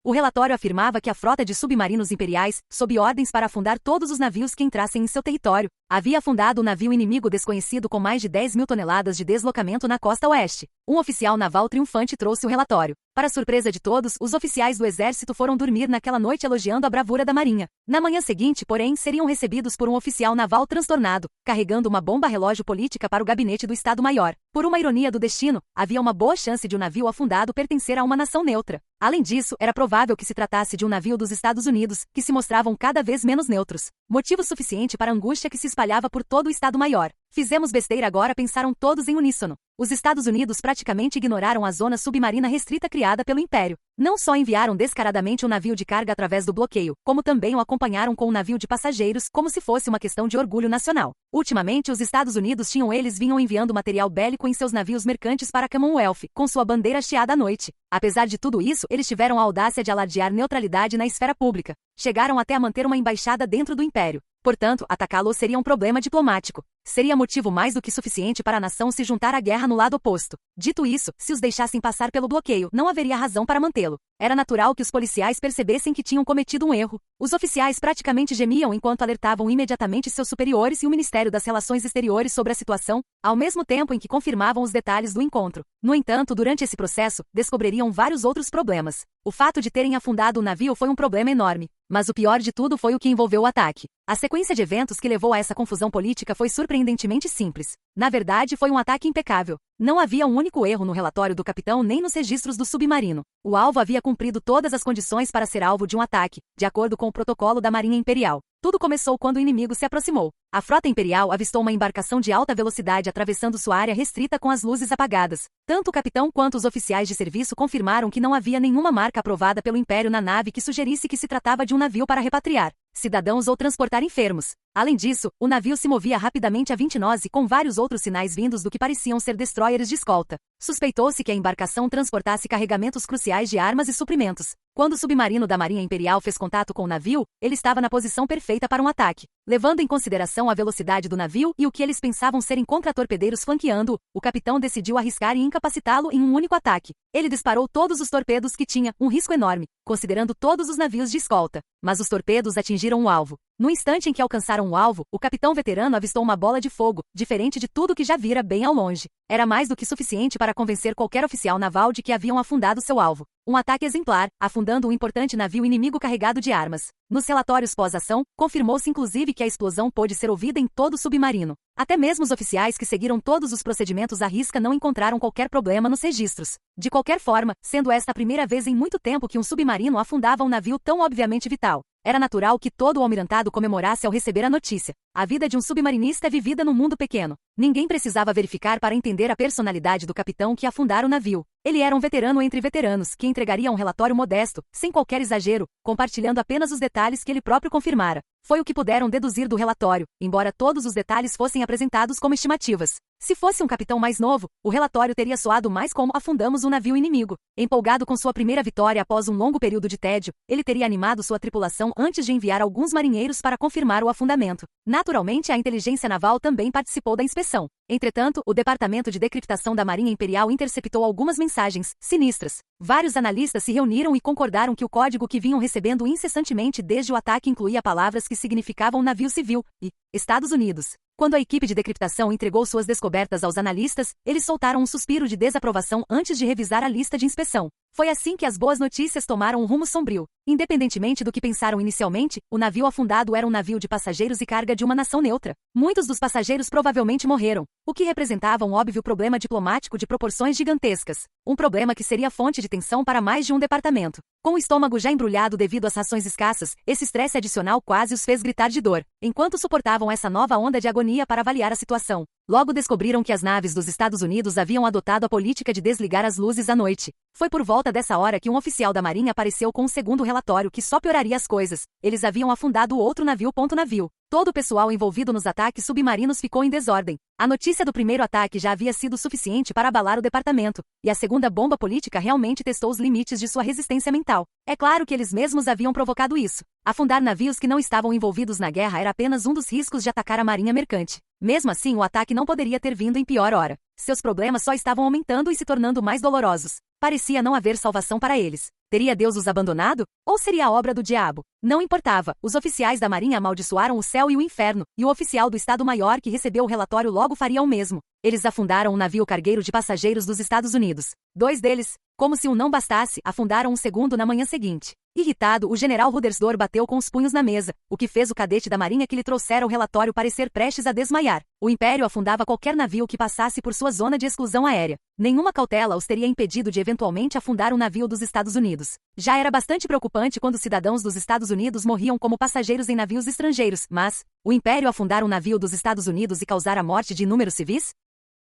O relatório afirmava que a frota de submarinos imperiais, sob ordens para afundar todos os navios que entrassem em seu território, havia afundado um navio inimigo desconhecido com mais de 10 mil toneladas de deslocamento na costa oeste. Um oficial naval triunfante trouxe o relatório. Para surpresa de todos, os oficiais do exército foram dormir naquela noite elogiando a bravura da marinha. Na manhã seguinte, porém, seriam recebidos por um oficial naval transtornado, carregando uma bomba relógio política para o gabinete do Estado-Maior. Por uma ironia do destino, havia uma boa chance de um navio afundado pertencer a uma nação neutra. Além disso, era provável que se tratasse de um navio dos Estados Unidos, que se mostravam cada vez menos neutros. Motivo suficiente para a angústia que se espalhava por todo o Estado-Maior. Fizemos besteira agora, pensaram todos em uníssono. Os Estados Unidos praticamente ignoraram a zona submarina restrita criada pelo Império. Não só enviaram descaradamente um navio de carga através do bloqueio, como também o acompanharam com um navio de passageiros, como se fosse uma questão de orgulho nacional. Ultimamente, os Estados Unidos vinham enviando material bélico em seus navios mercantes para a Commonwealth, com sua bandeira hasteada à noite. Apesar de tudo isso, eles tiveram a audácia de alardear neutralidade na esfera pública. Chegaram até a manter uma embaixada dentro do Império. Portanto, atacá-lo seria um problema diplomático. Seria motivo mais do que suficiente para a nação se juntar à guerra no lado oposto. Dito isso, se os deixassem passar pelo bloqueio, não haveria razão para mantê-lo. Era natural que os policiais percebessem que tinham cometido um erro. Os oficiais praticamente gemiam enquanto alertavam imediatamente seus superiores e o Ministério das Relações Exteriores sobre a situação, ao mesmo tempo em que confirmavam os detalhes do encontro. No entanto, durante esse processo, descobririam vários outros problemas. O fato de terem afundado o navio foi um problema enorme. Mas o pior de tudo foi o que envolveu o ataque. A sequência de eventos que levou a essa confusão política foi surpreendentemente simples. Na verdade, foi um ataque impecável. Não havia um único erro no relatório do capitão nem nos registros do submarino. O alvo havia cumprido todas as condições para ser alvo de um ataque, de acordo com o protocolo da Marinha Imperial. Tudo começou quando o inimigo se aproximou. A frota imperial avistou uma embarcação de alta velocidade atravessando sua área restrita com as luzes apagadas. Tanto o capitão quanto os oficiais de serviço confirmaram que não havia nenhuma marca aprovada pelo Império na nave que sugerisse que se tratava de um navio para repatriar cidadãos ou transportar enfermos. Além disso, o navio se movia rapidamente a 20 nós e com vários outros sinais vindos do que pareciam ser destroyers de escolta. Suspeitou-se que a embarcação transportasse carregamentos cruciais de armas e suprimentos. Quando o submarino da Marinha Imperial fez contato com o navio, ele estava na posição perfeita para um ataque. Levando em consideração a velocidade do navio e o que eles pensavam serem contratorpedeiros flanqueando-o, o capitão decidiu arriscar e incapacitá-lo em um único ataque. Ele disparou todos os torpedos que tinha, um risco enorme, considerando todos os navios de escolta. Mas os torpedos atingiram o alvo. No instante em que alcançaram o alvo, o capitão veterano avistou uma bola de fogo, diferente de tudo que já vira bem ao longe. Era mais do que suficiente para convencer qualquer oficial naval de que haviam afundado seu alvo. Um ataque exemplar, afundando um importante navio inimigo carregado de armas. Nos relatórios pós-ação, confirmou-se inclusive que a explosão pôde ser ouvida em todo o submarino. Até mesmo os oficiais que seguiram todos os procedimentos à risca não encontraram qualquer problema nos registros. De qualquer forma, sendo esta a primeira vez em muito tempo que um submarino afundava um navio tão obviamente vital, era natural que todo o almirantado comemorasse ao receber a notícia. A vida de um submarinista é vivida num mundo pequeno. Ninguém precisava verificar para entender a personalidade do capitão que afundara o navio. Ele era um veterano entre veteranos, que entregaria um relatório modesto, sem qualquer exagero, compartilhando apenas os detalhes que ele próprio confirmara. Foi o que puderam deduzir do relatório, embora todos os detalhes fossem apresentados como estimativas. Se fosse um capitão mais novo, o relatório teria soado mais como afundamos um navio inimigo. Empolgado com sua primeira vitória após um longo período de tédio, ele teria animado sua tripulação antes de enviar alguns marinheiros para confirmar o afundamento. Naturalmente, a inteligência naval também participou da inspeção. Entretanto, o Departamento de Decriptação da Marinha Imperial interceptou algumas mensagens sinistras. Vários analistas se reuniram e concordaram que o código que vinham recebendo incessantemente desde o ataque incluía palavras que significavam navio civil e Estados Unidos. Quando a equipe de decriptação entregou suas descobertas aos analistas, eles soltaram um suspiro de desaprovação antes de revisar a lista de inspeção. Foi assim que as boas notícias tomaram um rumo sombrio. Independentemente do que pensaram inicialmente, o navio afundado era um navio de passageiros e carga de uma nação neutra. Muitos dos passageiros provavelmente morreram, o que representava um óbvio problema diplomático de proporções gigantescas. Um problema que seria fonte de tensão para mais de um departamento. Com o estômago já embrulhado devido às rações escassas, esse estresse adicional quase os fez gritar de dor, enquanto suportavam essa nova onda de agonia para avaliar a situação. Logo descobriram que as naves dos Estados Unidos haviam adotado a política de desligar as luzes à noite. Foi por volta dessa hora que um oficial da Marinha apareceu com um segundo relatório que só pioraria as coisas. Eles haviam afundado o outro navio. Navio. Todo o pessoal envolvido nos ataques submarinos ficou em desordem. A notícia do primeiro ataque já havia sido suficiente para abalar o departamento, e a segunda bomba política realmente testou os limites de sua resistência mental. É claro que eles mesmos haviam provocado isso. Afundar navios que não estavam envolvidos na guerra era apenas um dos riscos de atacar a marinha mercante. Mesmo assim, o ataque não poderia ter vindo em pior hora. Seus problemas só estavam aumentando e se tornando mais dolorosos. Parecia não haver salvação para eles. Teria Deus os abandonado? Ou seria a obra do diabo? Não importava. Os oficiais da Marinha amaldiçoaram o céu e o inferno, e o oficial do Estado-Maior que recebeu o relatório logo faria o mesmo. Eles afundaram um navio cargueiro de passageiros dos Estados Unidos. 2 deles, como se um não bastasse, afundaram um segundo na manhã seguinte. Irritado, o general Rudersdorf bateu com os punhos na mesa, o que fez o cadete da Marinha que lhe trouxera o relatório parecer prestes a desmaiar. O Império afundava qualquer navio que passasse por sua zona de exclusão aérea. Nenhuma cautela os teria impedido de eventualmente afundar um navio dos Estados Unidos. Já era bastante preocupante quando cidadãos dos Estados Unidos morriam como passageiros em navios estrangeiros, mas o Império afundar um navio dos Estados Unidos e causar a morte de inúmeros civis?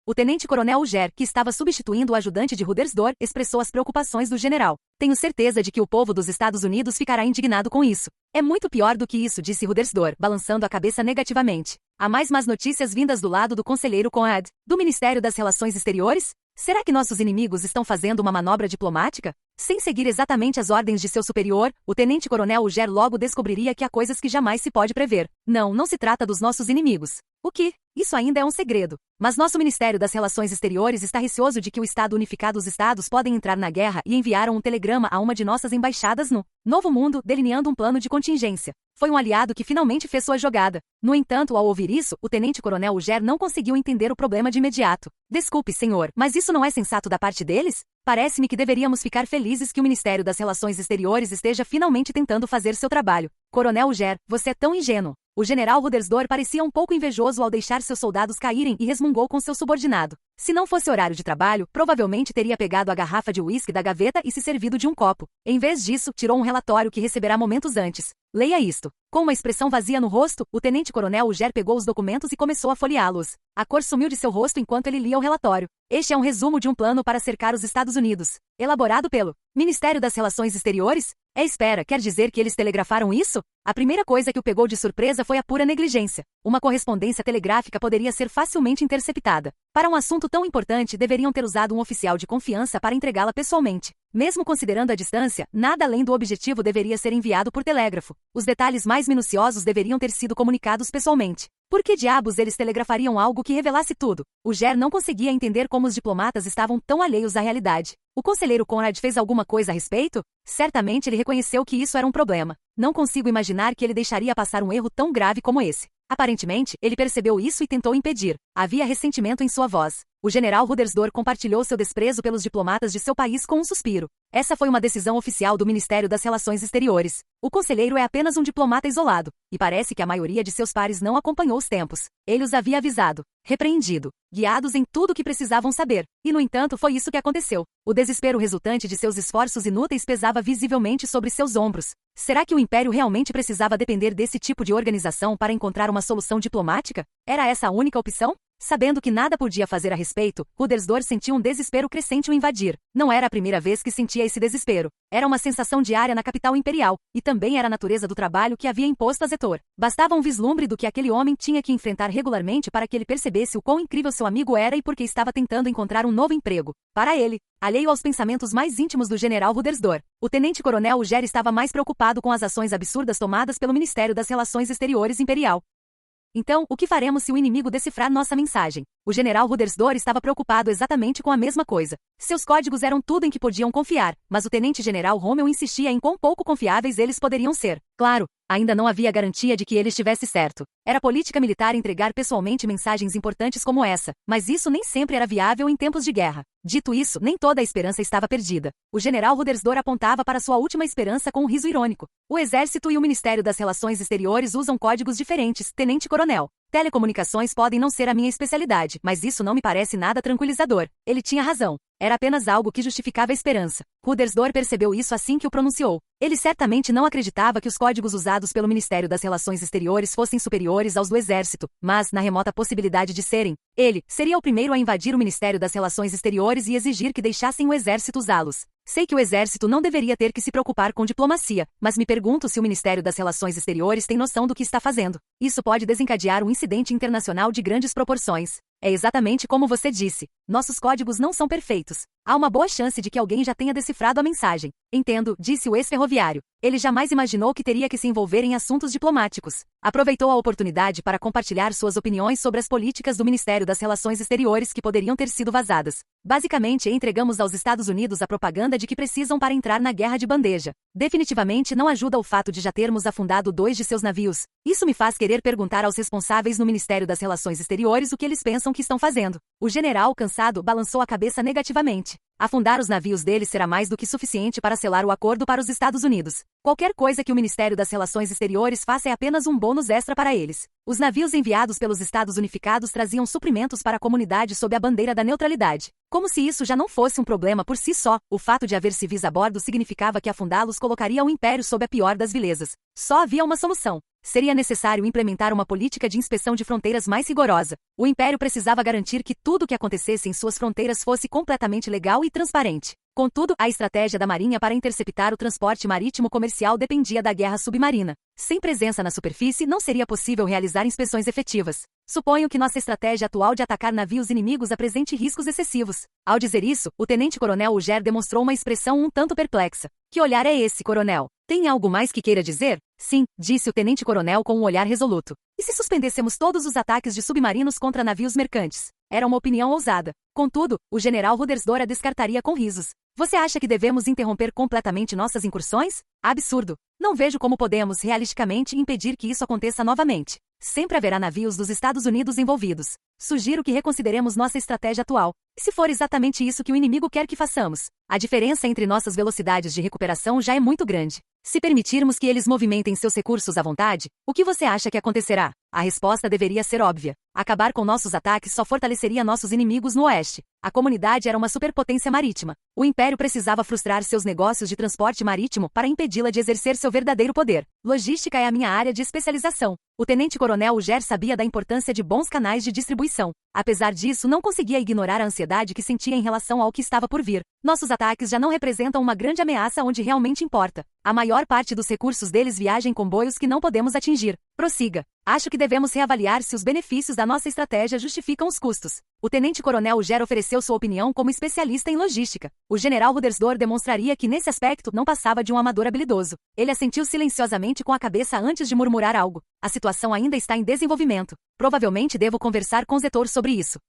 O tenente-coronel Uger, que estava substituindo o ajudante de Rudersdorf, expressou as preocupações do general. Tenho certeza de que o povo dos Estados Unidos ficará indignado com isso. É muito pior do que isso, disse Rudersdorf, balançando a cabeça negativamente. Há mais más notícias vindas do lado do conselheiro Conrad, do Ministério das Relações Exteriores? Será que nossos inimigos estão fazendo uma manobra diplomática? Sem seguir exatamente as ordens de seu superior, o tenente-coronel Uger logo descobriria que há coisas que jamais se pode prever. Não se trata dos nossos inimigos. O que? Isso ainda é um segredo. Mas nosso Ministério das Relações Exteriores está receoso de que o Estado unificado os Estados podem entrar na guerra e enviaram um telegrama a uma de nossas embaixadas no Novo Mundo, delineando um plano de contingência. Foi um aliado que finalmente fez sua jogada. No entanto, ao ouvir isso, o tenente-coronel Uger não conseguiu entender o problema de imediato. Desculpe, senhor, mas isso não é sensato da parte deles? Parece-me que deveríamos ficar felizes que o Ministério das Relações Exteriores esteja finalmente tentando fazer seu trabalho. Coronel Uger, você é tão ingênuo. O general Rudersdorf parecia um pouco invejoso ao deixar seus soldados caírem e resmungou com seu subordinado. Se não fosse horário de trabalho, provavelmente teria pegado a garrafa de uísque da gaveta e se servido de um copo. Em vez disso, tirou um relatório que receberá momentos antes. Leia isto. Com uma expressão vazia no rosto, o tenente-coronel Uger pegou os documentos e começou a folheá-los. A cor sumiu de seu rosto enquanto ele lia o relatório. Este é um resumo de um plano para cercar os Estados Unidos, elaborado pelo Ministério das Relações Exteriores. Espera, quer dizer que eles telegrafaram isso? A primeira coisa que o pegou de surpresa foi a pura negligência. Uma correspondência telegráfica poderia ser facilmente interceptada. Para um assunto tão importante, deveriam ter usado um oficial de confiança para entregá-la pessoalmente. Mesmo considerando a distância, nada além do objetivo deveria ser enviado por telégrafo. Os detalhes mais minuciosos deveriam ter sido comunicados pessoalmente. Por que diabos eles telegrafariam algo que revelasse tudo? O Ger não conseguia entender como os diplomatas estavam tão alheios à realidade. O conselheiro Conrad fez alguma coisa a respeito? Certamente ele reconheceu que isso era um problema. Não consigo imaginar que ele deixaria passar um erro tão grave como esse. Aparentemente, ele percebeu isso e tentou impedir. Havia ressentimento em sua voz. O general Rudersdorf compartilhou seu desprezo pelos diplomatas de seu país com um suspiro. Essa foi uma decisão oficial do Ministério das Relações Exteriores. O conselheiro é apenas um diplomata isolado, e parece que a maioria de seus pares não acompanhou os tempos. Ele os havia avisado, repreendido, guiados em tudo o que precisavam saber. E, no entanto, foi isso que aconteceu. O desespero resultante de seus esforços inúteis pesava visivelmente sobre seus ombros. Será que o Império realmente precisava depender desse tipo de organização para encontrar uma solução diplomática? Era essa a única opção? Sabendo que nada podia fazer a respeito, Rudersdorf sentiu um desespero crescente o invadir. Não era a primeira vez que sentia esse desespero. Era uma sensação diária na capital imperial, e também era a natureza do trabalho que havia imposto a Zetor. Bastava um vislumbre do que aquele homem tinha que enfrentar regularmente para que ele percebesse o quão incrível seu amigo era e porque estava tentando encontrar um novo emprego. Para ele, alheio aos pensamentos mais íntimos do general Rudersdorf, o tenente-coronel Ger estava mais preocupado com as ações absurdas tomadas pelo Ministério das Relações Exteriores Imperial. Então, o que faremos se o inimigo decifrar nossa mensagem? O general Rudersdorf estava preocupado exatamente com a mesma coisa. Seus códigos eram tudo em que podiam confiar, mas o tenente-general Rommel insistia em quão pouco confiáveis eles poderiam ser. Claro, ainda não havia garantia de que ele estivesse certo. Era política militar entregar pessoalmente mensagens importantes como essa, mas isso nem sempre era viável em tempos de guerra. Dito isso, nem toda a esperança estava perdida. O general Rudersdorf apontava para sua última esperança com um riso irônico. O Exército e o Ministério das Relações Exteriores usam códigos diferentes, tenente-coronel. Telecomunicações podem não ser a minha especialidade, mas isso não me parece nada tranquilizador. Ele tinha razão. Era apenas algo que justificava a esperança. Rudersdorf percebeu isso assim que o pronunciou. Ele certamente não acreditava que os códigos usados pelo Ministério das Relações Exteriores fossem superiores aos do Exército, mas, na remota possibilidade de serem, ele seria o primeiro a invadir o Ministério das Relações Exteriores e exigir que deixassem o Exército usá-los. Sei que o Exército não deveria ter que se preocupar com diplomacia, mas me pergunto se o Ministério das Relações Exteriores tem noção do que está fazendo. Isso pode desencadear um incidente internacional de grandes proporções. É exatamente como você disse. Nossos códigos não são perfeitos. Há uma boa chance de que alguém já tenha decifrado a mensagem. Entendo, disse o ex-ferroviário. Ele jamais imaginou que teria que se envolver em assuntos diplomáticos. Aproveitou a oportunidade para compartilhar suas opiniões sobre as políticas do Ministério das Relações Exteriores que poderiam ter sido vazadas. Basicamente, entregamos aos Estados Unidos a propaganda de que precisam para entrar na guerra de bandeja. Definitivamente não ajuda o fato de já termos afundado 2 de seus navios. Isso me faz querer perguntar aos responsáveis no Ministério das Relações Exteriores o que eles pensam que estão fazendo. O general, cansado, balançou a cabeça negativamente. Afundar os navios deles será mais do que suficiente para selar o acordo para os Estados Unidos. Qualquer coisa que o Ministério das Relações Exteriores faça é apenas um bônus extra para eles. Os navios enviados pelos Estados Unificados traziam suprimentos para a comunidade sob a bandeira da neutralidade. Como se isso já não fosse um problema por si só, o fato de haver civis a bordo significava que afundá-los colocaria o Império sob a pior das vilezas. Só havia uma solução. Seria necessário implementar uma política de inspeção de fronteiras mais rigorosa. O Império precisava garantir que tudo o que acontecesse em suas fronteiras fosse completamente legal e transparente. Contudo, a estratégia da Marinha para interceptar o transporte marítimo comercial dependia da guerra submarina. Sem presença na superfície, não seria possível realizar inspeções efetivas. Suponho que nossa estratégia atual de atacar navios inimigos apresente riscos excessivos. Ao dizer isso, o tenente-coronel Uger demonstrou uma expressão um tanto perplexa. Que olhar é esse, coronel? Tem algo mais que queira dizer? Sim, disse o tenente-coronel com um olhar resoluto. E se suspendêssemos todos os ataques de submarinos contra navios mercantes? Era uma opinião ousada. Contudo, o general Rudersdorf a descartaria com risos. Você acha que devemos interromper completamente nossas incursões? Absurdo. Não vejo como podemos realisticamente impedir que isso aconteça novamente. Sempre haverá navios dos Estados Unidos envolvidos. Sugiro que reconsideremos nossa estratégia atual. E se for exatamente isso que o inimigo quer que façamos? A diferença entre nossas velocidades de recuperação já é muito grande. Se permitirmos que eles movimentem seus recursos à vontade, o que você acha que acontecerá? A resposta deveria ser óbvia. Acabar com nossos ataques só fortaleceria nossos inimigos no oeste. A comunidade era uma superpotência marítima. O Império precisava frustrar seus negócios de transporte marítimo para impedi-la de exercer seu verdadeiro poder. Logística é a minha área de especialização. O tenente-coronel Uger sabia da importância de bons canais de distribuição. Apesar disso, não conseguia ignorar a ansiedade que sentia em relação ao que estava por vir. Nossos ataques já não representam uma grande ameaça onde realmente importa. A maior parte dos recursos deles viaja em comboios que não podemos atingir. Prossiga. Acho que devemos reavaliar se os benefícios da nossa estratégia justificam os custos. O tenente-coronel Uger ofereceu sua opinião como especialista em logística. O general Rudersdorf demonstraria que nesse aspecto não passava de um amador habilidoso. Ele assentiu silenciosamente com a cabeça antes de murmurar algo. A situação ainda está em desenvolvimento. Provavelmente devo conversar com Zetor sobre isso.